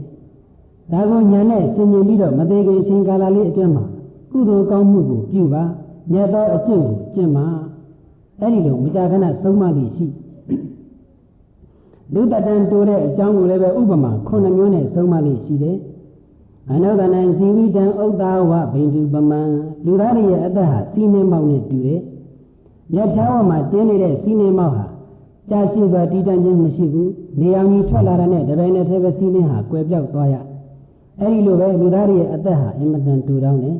။ဒါကိုညာနဲ့ဆင်ញင်ပြီးတော့မသေးခင်အချိန်ကာလလေးအတွင်းမှာကုသိုလ်ကောင်းမှုကိုပြုပါမြတ်သောအကျင့်ကိုကျင့်ပါအဲ့ဒီလိုမကြာခဏဆုံးမလို့ရှိလူတတန်တူတဲ့အကြောင်းကိုလည်းပဲဥပမာ9မျိုးနဲ့ဆုံးမလို့ရှိတယ်အနုဒနံဇီဝိတံဥဒ္ဒါဝဘိန္ဓုပမံလူသားရဲ့အသက်ဟာစီးနှင်းမောက်နဲ့တူတယ်မြတ်ချားဝမှာတင်းနေတဲ့စီးနှင်းမောက်ဟာကြာရှိစွာတည်တံ့ခြင်းမရှိဘူးနေအောင်ကြီးထွက်လာတဲ့တပိုင်းနဲ့ထဲပဲစီးနှင်းဟာကွယ်ပြောက်သွားရအဲ့ဒီလိုပဲလူသားရဲ့အသက်ဟာအင်မတန်တူတောင်းတယ်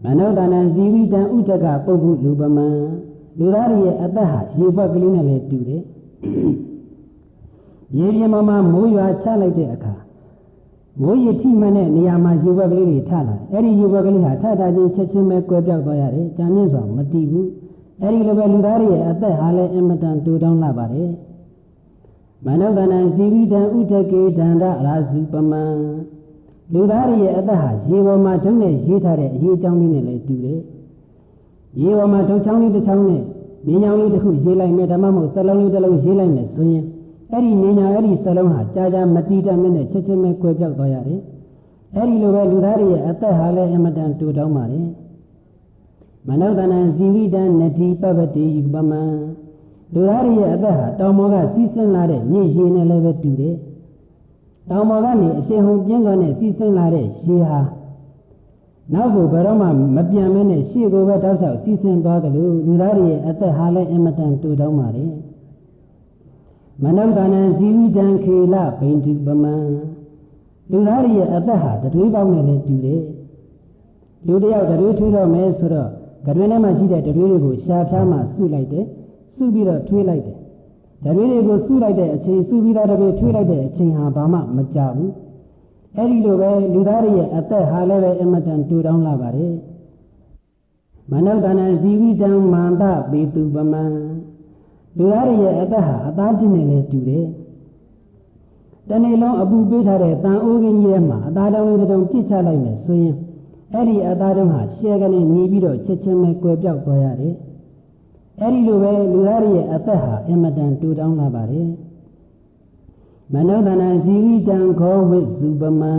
မနုဒနံဇီဝိတံဥဒကပုဂ္ဂုလူပမံလူသားရဲ့အသက်ဟာရေပွက်ကလေးနဲ့လည်းတူတယ်ရေပြင်မှာမိုးရွာချလိုက်တဲ့အခါမိုးရထိမှန်တဲ့နေရာမှာရေပွက်ကလေးတွေထလာအဲ့ဒီရေပွက်ကလေးဟာထထချင်းချက်ချင်းပဲကွဲပြောက်သွားရတယ်ကြာမြင့်စွာမတည်ဘူးအဲ့ဒီလိုပဲလူသားရဲ့အသက်ဟာလည်းအင်မတန်တူတောင်းလာပါတယ်မနုဿနံဇီဝိတံဥဒကေဒန္တရာစုပမံလူသားရဲ့အသက်ဟာရေပေါ်မှာထုံးနဲ့ရေးထားတဲ့အရေးအကြောင်းလေးနဲ့လည်းတူတယ်ရေပေါ်မှာထုံချောင်းလေးတစ်ချောင်းနဲ့မြင်းချောင်းလေးတစ်ခုရေးလိုက်မယ်ဓမ္မမဟုတ်စလုံးလေးတစ်လုံးရေးလိုက်မယ်ဆိုရင်အဲ့ဒီမြင်းချောင်းအဲ့ဒီစလုံးဟာကြာကြာမတီးတတ်မဲ့ချက်ချင်းပဲကွယ်ပြောက်သွားရတယ်အဲ့ဒီလိုပဲလူသားရဲ့အသက်ဟာလည်းအမတန်တူတောင်းပါတယ်မနုဿနံဇီဝိတံနတိပပတိပမံလူသားရဲ့အသက်ဟာတောင်ပေါ်ကစီးဆင်းလာတဲ့မြင့်ရေနဲ့လည်းပဲတူတယ်တောင်ပေါ်ကနေအရှင်ဟုန်ပြင်းစွာနဲ့စီးဆင်းလာတဲ့ရေဟာနောက်ကိုဘယ်တော့မှမပြန်မဲနဲ့ရှေ့ကိုပဲတောက်လျှောက်စီးဆင်းသွားတယ်လို့လူသားရဲ့အသက်ဟာလည်းအင်မတန်တူတောင်းပါတယ်မနုဿနံဇီဝိတံခေလဘိန္ဓုပမံလူသားရဲ့အသက်ဟာတတွေးပေါက်နဲ့လည်းတူတယ်လူတယောက်တတွေးထွေးတော့မယ်ဆိုတော့ကတွင်ထဲမှာရှိတဲ့တတွေးတွေကိုရှားဖျားမှစုလိုက်တယ်စုပြီးတော့ထွေးလိုက်တယ်တတွေးတွေကိုစုလိုက်တဲ့အချိန်စုပြီးတော့တတွေးထွေးလိုက်တဲ့အချိန်ဟာဘာမှမကြဘူးအဲ့ဒီလိုပဲလူသားရဲ့အသက်ဟာလည်းပဲအမတန်တူတောင်းလာပါတယ်မနုဿနံဇီဝိတံမန္တပေတုပမံလူသားရဲ့အသက်ဟာအသားတင်းနဲ့လည်းတူတယ်တနေ့လုံးအပူပေးထားတဲ့တန်အိုးကင်းကြီးထဲမှာအသားတောင်းလေးတုံပြစ်ချလိုက်မယ်ဆိုရင်အဲ့ဒီအသားတောင်းဟာရှဲကနေညီပြီးတော့ချက်ချင်းပဲကွယ်ပြောက်သွားရတယ်အဲ့ဒီလိုပဲလူသားရဲ့အသက်ဟာအမတန်တူတောင်းလာပါတယ်မနုဿနံဇီဝိတံခောဝိစုပမံ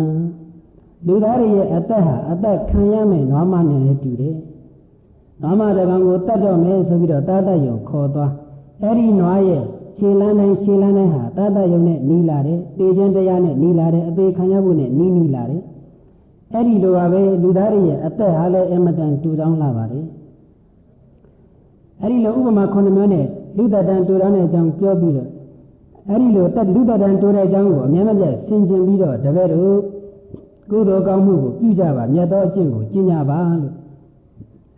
လူသားရဲ့အသက်ဟာအသက်ခံရမယ်နွားမနဲ့လည်းတူတယ်နွားမတစ်ကောင်ကိုတတ်တော့မယ်ဆိုပြီးတော့တာတတ်ယုံခေါ်သွားအဲ့ဒီနွားရဲ့ခြေလန်းတိုင်းဟာတာတတ်ယုံနဲ့နီးလာတယ်တေခြင်းတရားနဲ့နီးလာတယ်အသေးခံရဖို့နဲ့နီးလာတယ်အဲ့ဒီလိုပါပဲလူသားရဲ့အသက်ဟာလည်းအမတန်တူတောင်းလာပါတယ်အဲ့ဒီလိုဥပမာ9မျိုးနဲ့ လူတတန်တူတော်တဲ့အကြောင်းပြောပြီးတော့အဲ့ဒီလိုလူတတန်တူတဲ့အကြောင်းကိုအများကြီးဆင်ခြင်ပြီးတော့တပည့်တို့ကုသိုလ်ကောင်းမှုကိုပြုကြပါမြတ်သောအကျင့်ကိုကျင့်ကြပါလို့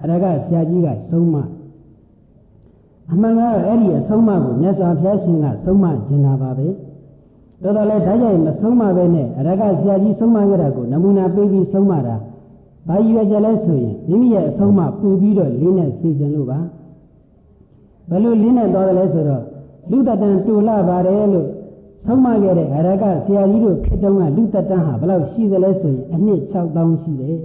အရကဆရာကြီးကဆုံးမအမှန်ကတော့အဲ့ဒီအဆုံးအမကိုမြတ်စွာဘုရားရှင်ကဆုံးမကျင်တာပါပဲတော်တော်လေးဒါကြိုင်မဆုံးမပဲနဲ့အရကဆရာကြီးဆုံးမခဲ့တာကိုနမူနာပေးပြီးဆုံးမတာဘာရွယ်ကြလဲဆိုရင်မိမိရဲ့အဆုံးအမပူပြီးတော့လေးနဲ့သိကျင်လို့ပါဘယ်လိုလေးနဲ့တော်တယ်လဲဆိုတော့လူတတန်တူလာပါတယ်လို့ဆုံးမခဲ့တဲ့အရကဆရာကြီးတို့ခေတ္တကလူတတန်ဟာဘယ်လောက်ရှိသလဲဆိုရင်အနှစ်6000ရှိတယ်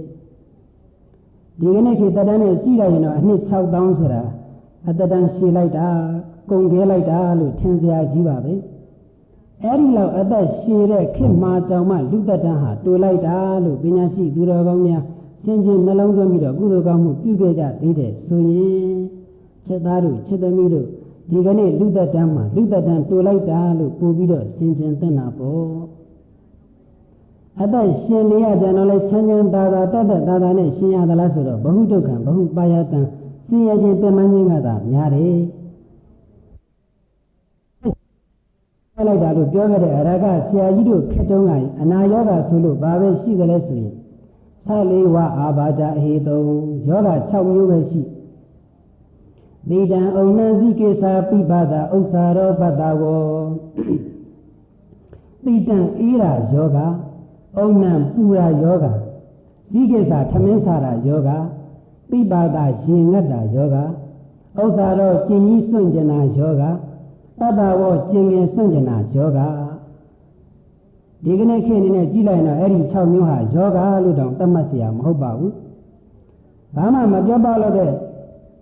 ဒီကနေ့ခေတ္တနဲ့ကြည့်လိုက်ရင်တော့အနှစ်6000ဆိုတာအတတန်ရှည်လိုက်တာကုန်ခဲလိုက်တာလို့ထင်စရာကြီးပါပဲအဲ့ဒီလောက်အသက်ရှည်တဲ့ခေတ်မှာတောင်မှလူတတန်ဟာတူလိုက်တာလို့ပညာရှိသူတော်ကောင်းများရှင်းရှင်းနှလုံးသွင်းပြီးတော့ကုသိုလ်ကောင်းမှုပြုခဲ့ကြသေးတယ်ဆိုရင်ချက်သားတို့ချက်သမီးတို့ဒီကနေ့လူတတန်မှာလူတတန်တူလိုက်တာလို့ပို့ပြီးတော့ရှင်းရှင်းသိနာပေါ့အသက်ရှင်နေရကြတော့လဲချမ်းချမ်းသာသာတတ်တတ်သာသာနဲ့ရှင်ရသလားဆိုတော့ဘ ഹു ဒုက္ခဘ ഹു ပါယတံဆင်းရဲခြင်းပြမခြင်းကသာများတယ်လိုက်တာလို့ပြောခဲ့တဲ့အရကဆရာကြီးတို့ခေတ္တကအနာယောဂဆိုလို့ဘာပဲရှိကြလဲဆိုရင်14ဝအာဘာဒအဟေတုံယောဂ6မျိုးပဲရှိတိတံဩနံဇိကေသာပိပါဒဥစ္စာရောပတ္တဝောတိတံအေးရာယောဂဩနံပူရာယောဂဇိကေသာထမင်းစားရာယောဂပိပါဒရှင်ငတ်တာယောဂဥစ္စာရောကျင်ကြီးစွန့်ကျင်တာယောဂပတ္တဝောကျင်ငယ်စွန့်ကျင်တာယောဂဒီကနေ့ခေတ်အနေနဲ့ကြည့်လိုက်ရင်တော့အဲ့ဒီ6မျိုးဟာယောဂလို့တောင်သတ်မှတ်เสียမဟုတ်ပါဘူးဘာမှမပြောပါလို့တဲ့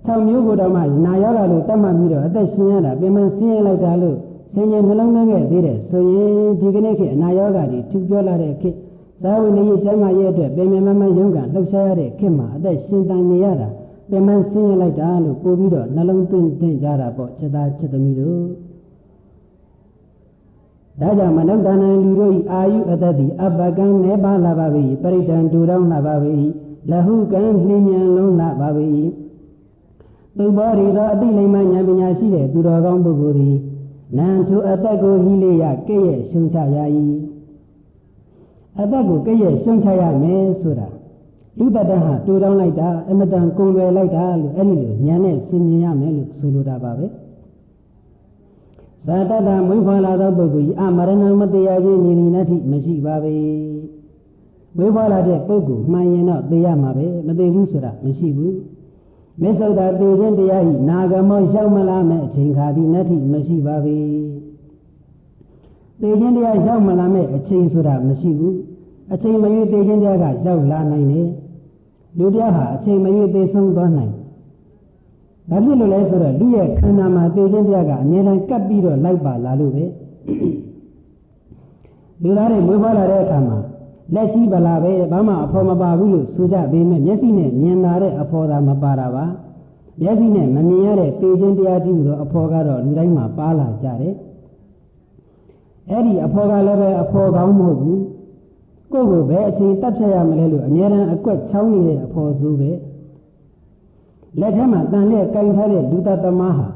6မျိုးကိုတော့မှနာယောဂလို့သတ်မှတ်ပြီးတော့အသက်ရှင်ရတာပြင်မှန်ဆင်းရဲလိုက်တာလို့ဆင်ញင်နှလုံးသွင်းခဲ့သေးတယ်ဆိုရင်ဒီကနေ့ခေတ်အနာယောဂတွေထူပြောလာတဲ့ခေတ်သာဝနေရေးကျမ်းမာရေးအတွက်ပြင်မှန်မှန်ရုန်းကန်လှုပ်ရှားရတဲ့ခေတ်မှာအသက်ရှင်တန်နေရတာပြင်မှန်ဆင်းရဲလိုက်တာလို့ပို့ပြီးတော့နှလုံးသွင်းသင်ကြတာပေါ့ချက်သားချက်သမီးတို့ဒါကြောင့်မနုဿာနံလူတို့၏အာယုအတ္တိအပ္ပကံနေပါလာပါ၏ပရိဒံတူတောင်းလာပါ၏လဟုကံနှင်းမြန်လုံးလာပါ၏သူဘောရီသောအတိလိမ္မာဉာဏ်ပညာရှိတဲ့သူတော်ကောင်းပုဂ္ဂိုလ်သည်နံထုအတ္တကိုဟိလေယကဲ့ရဲ့ရှုံချရ၏အတ္တကိုကဲ့ရဲ့ရှုံချရမယ်ဆိုတာလူတတဟာတူတောင်းလိုက်တာအမတန်ကုန်လွယ်လိုက်တာလို့အဲ့ဒီလိုဉာဏ်နဲ့ဆင်မြင်ရမယ်လို့ဆိုလိုတာပါပဲသာတတမွေးဖွားလာသောပုဂ္ဂိုလ်ဤအမရဏမတရားခြင်းညီနိနတိမရှိပါပဲမွေးဖွားလာတဲ့ပုဂ္ဂိုလ်မှန်ရင်တော့သိရမှာပဲမသိဘူးဆိုတာမရှိဘူးမစ္ဆုဒ္ဓသေခြင်းတရားဤနာဂမောရောက်မလာမဲ့အချိန်ခါသည်နတ္တိမရှိပါပဲသေခြင်းတရားရောက်မလာမဲ့အချိန်ဆိုတာမရှိဘူးအချိန်မရွေးသေခြင်းတရားကရောက်လာနိုင်တယ်လူတရားဟာအချိန်မရွေးသေဆုံးသွားနိုင်ဘာဖြစ်လို့လဲဆိုတော့လူရဲ့ခန္ဓာမှာသေခြင်းတရားကအမြဲတမ်းကပ်ပြီးတော့လိုက်ပါလာလို့ပဲလူသားတွေမွေးဖွားလာတဲ့အခါမှာလက်ရှိပလာပဲဘာမှအဖော်မပါဘူးလို့ဆိုကြပေမဲ့မျက်စိနဲ့မြင်လာတဲ့အဖော်သာမပါတာပါမျက်စိနဲ့မမြင်ရတဲ့သေခြင်းတရားတည်းဆိုအဖော်ကတော့လူတိုင်းမှာပါလာကြတယ်အဲ့ဒီအဖော်ကလည်းပဲအဖော်ကောင်းမဟုတ်ဘူးကိုယ့်ကိုပဲအချိန်တက်ဖြတ်ရမလဲလို့အမြဲတမ်းအကွက်ချောင်းနေတဲ့အဖော်ဆိုပဲလက်ထဲမှာတန်နဲ့ကင်ထားတဲ့လူတသမားဟာ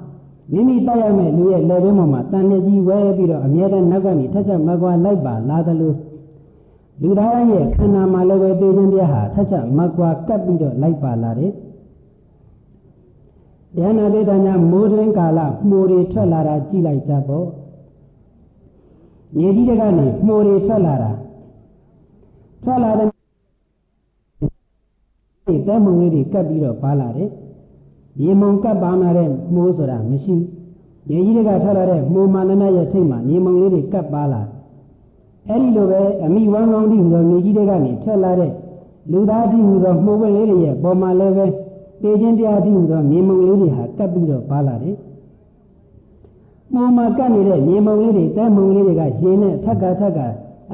မိမိတိုက်ရမယ့်လူရဲ့လက်ဘင်းပေါ်မှာတန်နဲ့ကြီးဝဲပြီးတော့အမြဲတမ်းနောက်ကနေထက်ချက်မကွာလိုက်ပါလာသလိုလူသားရဲ့ခန္ဓာမှာလည်းပဲသိခြင်းတရားဟာထက်ချက်မကွာကပ်ပြီးတော့လိုက်ပါလာတယ်။ဉာဏ်ဒေသညာမိုးတွင်ကာလမှိုတွေထွက်လာတာကြည့်လိုက်ကြပေါ့။မြေကြီးတွေကနေမှိုတွေထွက်လာတဲ့တဲမုံလေးတွေကပ်ပြီးတော့ပါလာတယ်။မြေမုံကပ်ပါလာတဲ့မှိုးဆိုတာမရှိဘူး။မြေကြီးတွေကထွက်လာတဲ့မှိုးမှန်တဲ့ရဲ့ထိတ်မှာမြေမုံလေးတွေကပ်ပါလာအဲ့ဒီလိုပဲအမိဝမ်းကောင်းတိဟူသောမြေကြီးတွေကနေထွက်လာတဲ့လူသားတိဟူသောမှိုးပွင့်လေးတွေရဲ့ပေါ်မှာလည်းပဲသေခြင်းတရားတိဟူသောမြေမုံလေးတွေဟာကပ်ပြီးတော့ပါလာတယ်။မှိုးမှာကပ်နေတဲ့မြေမုံလေးတွေတဲမုံလေးတွေကရေနဲ့ထက်ကအ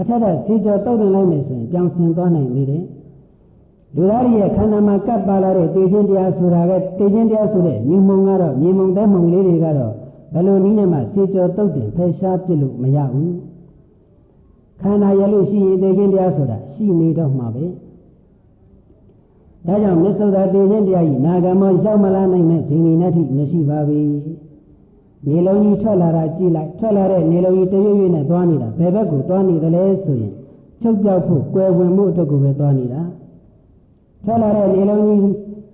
ထက်ဆေးကြောတုတ်တင်လိုက်မယ်ဆိုရင်ပြောင်းဆင်သွားနိုင်သေးတယ်။လူသားရဲ့ခန္ဓာမှာကပ်ပါလာတဲ့သေခြင်းတရားဆိုတာကသေခြင်းတရားဆိုတဲ့မြေမုံကတော့မြေမုံတဲမုံလေးတွေကတော့ဘယ်လိုနည်းနဲ့မှဆေးကြောတုတ်တင်ဖယ်ရှားပြစ်လို့မရဘူး။ခန္ဓာရလို့ရှိရင်သေခြင်းတရားဆိုတာရှိနေတော့မှာပဲဒါကြောင့်မစ္ဆုဒ္ဓသေခြင်းတရားဤနာဂမောရောက်မလာနိုင်တဲ့ခြင်းဤနတ္ထိမရှိပါဘူး နေလုံးကြီးထွက်လာတာကြည့်လိုက်ထွက်လာတဲ့နေလုံးကြီးတရွေ့ရွေ့နဲ့သွားနေတာဘယ်ဘက်ကိုသွားနေသလဲဆိုရင်ချုပ်ပြောက်ဖို့ကွယ်ဝင်မှုအတွက်ကိုပဲသွားနေတာထွက်လာတဲ့နေလုံးကြီး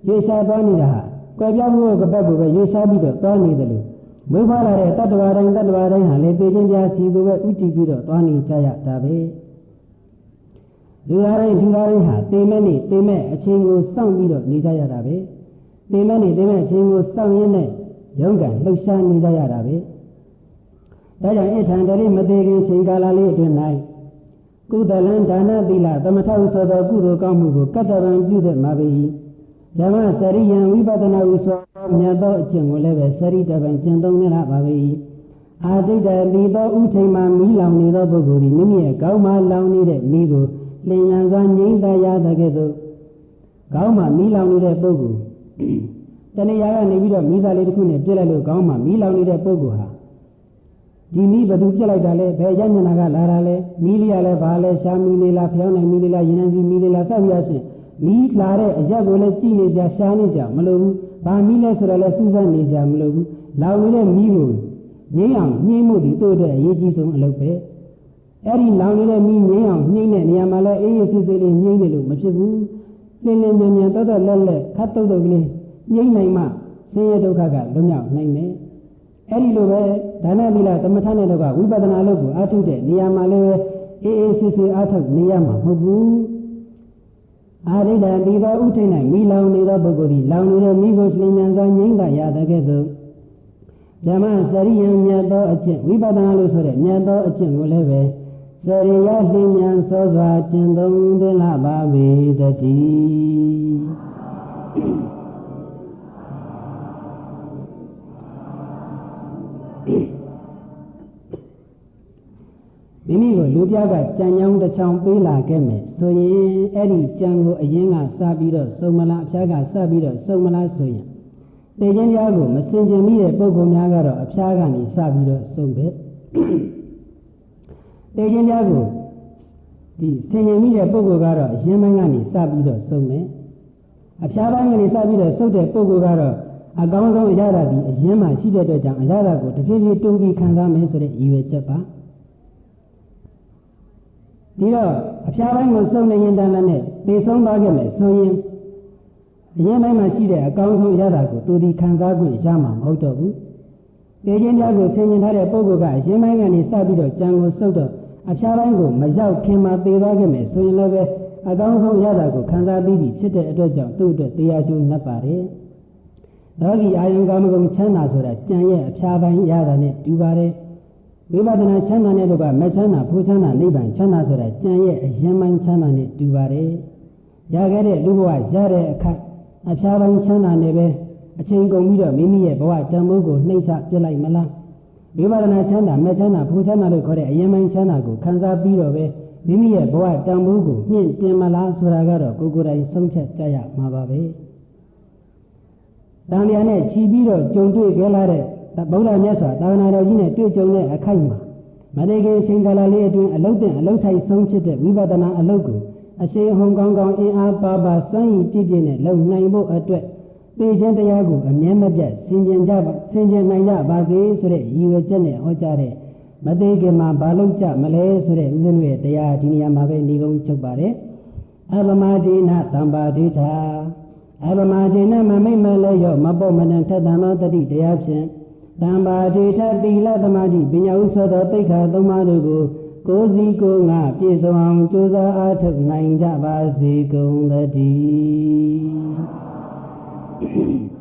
ရေရှားသွားနေတာဟာကွယ်ပြောက်မှုကဘက်ကိုပဲရေရှားပြီးတော့သွားနေတယ်လို့မွေးဖွားလာတဲ့တတ္တဝါတိုင်းဟာလေပေခြင်းပြားစီကိုပဲဥတည်ပြီးတော့သွားနေကြရတာပဲလူသားတိုင်းဟာသိမဲ့နေသိမဲ့အချင်းကိုစောင့်ပြီးတော့နေကြရတာပဲသိမဲ့နေသိမဲ့အချင်းကိုစောင့်ရင်းနဲ့ရုန်းကန်လှုပ်ရှားနေကြရတာပဲဒါကြောင့်အထံတရိမသေးခင်ချိန်ကာလလေးအတွင်း၌ကုသလံဒါနသီလသမထဟုဆိုသောကုသိုလ်ကောင်းမှုကိုကတ္တဗံပြုတဲ့မှာပေ၏ဓမ္မစရိယံဝိပဿနာဟုဆိုမြတ်သောအကျင့်ကိုလည်းပဲစရိတဗံကျင့်သုံးနေရပါပေ၏အာတိတ္တတိသောဥထိန်မှာမီးလောင်နေသောပုဂ္ဂိုလ်သည်မိမိရဲ့ကောင်းမှလောင်နေတဲ့မီးကိုလင်ညာစွာငြိမ့်သက်ရတဲ့ကဲ့သို့ကောင်းမှမီးလောင်နေတဲ့ပုဂ္ဂိုလ်တဏှာကနေပြီးတော့မိသားလေးတစ်ခုနဲ့ပြစ်လိုက်လို့ကောင်းမှမီးလောင်နေတဲ့ပုဂ္ဂိုလ်ဟာဒီမီးဘယ်သူပြစ်လိုက်တာလဲဘယ်ရညနာကလာတာလဲမီးလေးရလဲဘာလဲရှားမီးလေးလားဖျောင်းနိုင်မီးလေးလားရင်နှံစီမီးလေးလားစသဖြင့်မီးလာတဲ့အရက်ကိုလည်းကြည့်နေကြရှားနေကြမလို့ဘူးဘာမီးလဲဆိုတော့လဲစူးစမ်းနေကြမလို့ဘူးလောင်နေတဲ့မီးကိုငြိမ်းအောင်ညှိမှုဒီတို့အတွက်အရေးကြီးဆုံးအလုပ်ပဲအဲ့ဒီလောင်နေတဲ့မီးငြိမ်းအောင်ညှိတဲ့နေရာမှာလဲအေးအေးဆေးဆေးလေးညှိနေလို့မဖြစ်ဘူးလင်းလင်းမြန်မြန်တော်တော်လက်လက်ခတ်တုတ်တုတ်ကလေးငြိမ်းနိုင်မှဆင်းရဲဒုက္ခကလွတ်မြောက်နိုင်မယ်အဲ့ဒီလိုပဲဒါနသီလသမထနဲ့တော့ဝိပဿနာလုပ်ကိုအားထုတ်တဲ့နေရာမှာလည်းအေးအေးဆေးဆေးအားထုတ်နေရမှာမဟုတ်ဘူးအာရိတ္တဒီသောဥထိတ်၌မိလောင်နေသောပုဂ္ဂိုလ်သည်လောင်နေတဲ့မိကိုလင်းမြန်စွာငြိမ့်သာရတဲ့ကဲ့သို့ဓမ္မစရိယံမြတ်သောအကျင့်ဝိပဿနာလို့ဆိုတဲ့မြတ်သောအကျင့်ကိုလည်းပဲစရိယလင်းမြန်စောစွာကျင့်သုံးသင်လာပါပေတည်းမိမိကိုလူပြားကကြံကြောင်းတစ်ချောင်းပေးလာခဲ့မယ်ဆိုရင်အဲ့ဒီကြံကိုအရင်ကစပြီးတော့စုံမလားအဖျားကစပြီးတော့စုံမလားဆိုရင်တေခြင်းပြားကိုမစင်ကြင်မိတဲ့ပုဂ္ဂိုလ်များကတော့အဖျားကနေစပြီးတော့စုံပဲတေခြင်းပြားကိုဒီစင်ကြင်မိတဲ့ပုဂ္ဂိုလ်ကတော့အရင်ပိုင်းကနေစပြီးတော့စုံမယ်အဖျားပိုင်းကနေစပြီးတော့စုပ်တဲ့ပုဂ္ဂိုလ်ကတော့အကောင်းဆုံးအရာဒီအရင်မှရှိတဲ့အတွက်ကြောင့်အရာကိုတစ်ဖြည်းဖြည်းတိုးပြီးခံစားမယ်ဆိုတဲ့ရည်ရွယ်ချက်ပါဒီတော့အဖျားပိုင်းကိုစုံနေရင်တန်းလည်းနဲ့ပေဆုံးသွားခဲ့မယ်ဆိုရင်အရင်ပိုင်းမှာရှိတဲ့အကောင်းဆုံးအရာကိုသူဒီခံစားခွင့်ရမှာမဟုတ်တော့ဘူးတေခြင်းများကိုဆင်ញင်ထားတဲ့ပုဂ္ဂိုလ်ကအရင်ပိုင်းကနေစပြီးတော့ကြံကိုစုပ်တော့အဖျားပိုင်းကိုမရောက်ခင်မှာပေသွားခဲ့မယ်ဆိုရင်လည်းပဲအကောင်းဆုံးအရာကိုခံစားပြီးပြီဖြစ်တဲ့အတွက်ကြောင့်သူ့အတွက်တရားကျိုးနှပ်ပါတယ်လောကီအာယုကာမဂုဏ်ချမ်းသာဆိုတာကြံရဲ့အဖျားပိုင်းရတာနဲ့တူပါတယ်ဝိပဿနာချမ်းသာတဲ့တို့ကမချမ်းသာဖို့ချမ်းသာနိဗ္ဗာန်ချမ်းသာဆိုတာကြံရဲ့အရင်ပိုင်းချမ်းသာနဲ့တူပါတယ်ရခဲ့တဲ့လူဘဝရတဲ့အခါအဖျားပိုင်းချမ်းသာနေပဲအချိန်ကုန်ပြီးတော့မိမိရဲ့ဘဝတန်ဖိုးကိုနှိမ့်ချပြလိုက်မလားဝိပဿနာချမ်းသာမချမ်းသာဖို့ချမ်းသာလို့ခေါ်တဲ့အရင်ပိုင်းချမ်းသာကိုခံစားပြီးတော့ပဲမိမိရဲ့ဘဝတန်ဖိုးကိုမြင့်တင်မလားဆိုတာကတော့ကိုယ်ကိုယ်တိုင်ဆုံးဖြတ်ကြရမှာပါပဲတန်မြာနဲ့ခြီးပြီးတော့ကြုံတွေ့ခဲ့လာတဲ့ဗုဒ္ဓမြတ်စွာသာသနာတော်ကြီးနဲ့တွေ့ကြုံတဲ့အခိုက်မှာမတေခင်ချိန်ကာလလေးအတွင်းအလုတ်တင်အလုတ်ထိုက်ဆုံးဖြစ်တဲ့ဝိပဿနာအလုတ်ကိုအရှိန်ဟုန်ကောင်းကောင်းအင်အားပါပါစွမ်းရည်ပြည့်ပြည့်နဲ့လုံနိုင်ဖို့အတွက်သိခြင်းတရားကိုအမြဲမပြတ်ဆင်ခြင်နိုင်ကြပါစေဆိုတဲ့ရည်ရွယ်ချက်နဲ့ဟောကြားတဲ့မတေခင်မှာဘာလို့ကြမလဲဆိုတဲ့ဥစဉ်ရဲ့တရားဒီနေရာမှာပဲညီကုန်းချုပ်ပါတယ်အပမဒေနသံပါဒိဋ္ဌာအပမဒေနမမိတ်မလဲရောမပေါ့မနံထက်တန်သောတတိတရားဖြင့်တံပါဒိဋ္ဌသီလသမာဓိပညာဥသောသောသိက္ခာသုံးပါးတို့ကိုကိုယ်စီကိုယ်ငါပြည့်စုံအောင်ကြိုးစားအားထုတ်နိုင်ကြပါစေကုန်သတည်း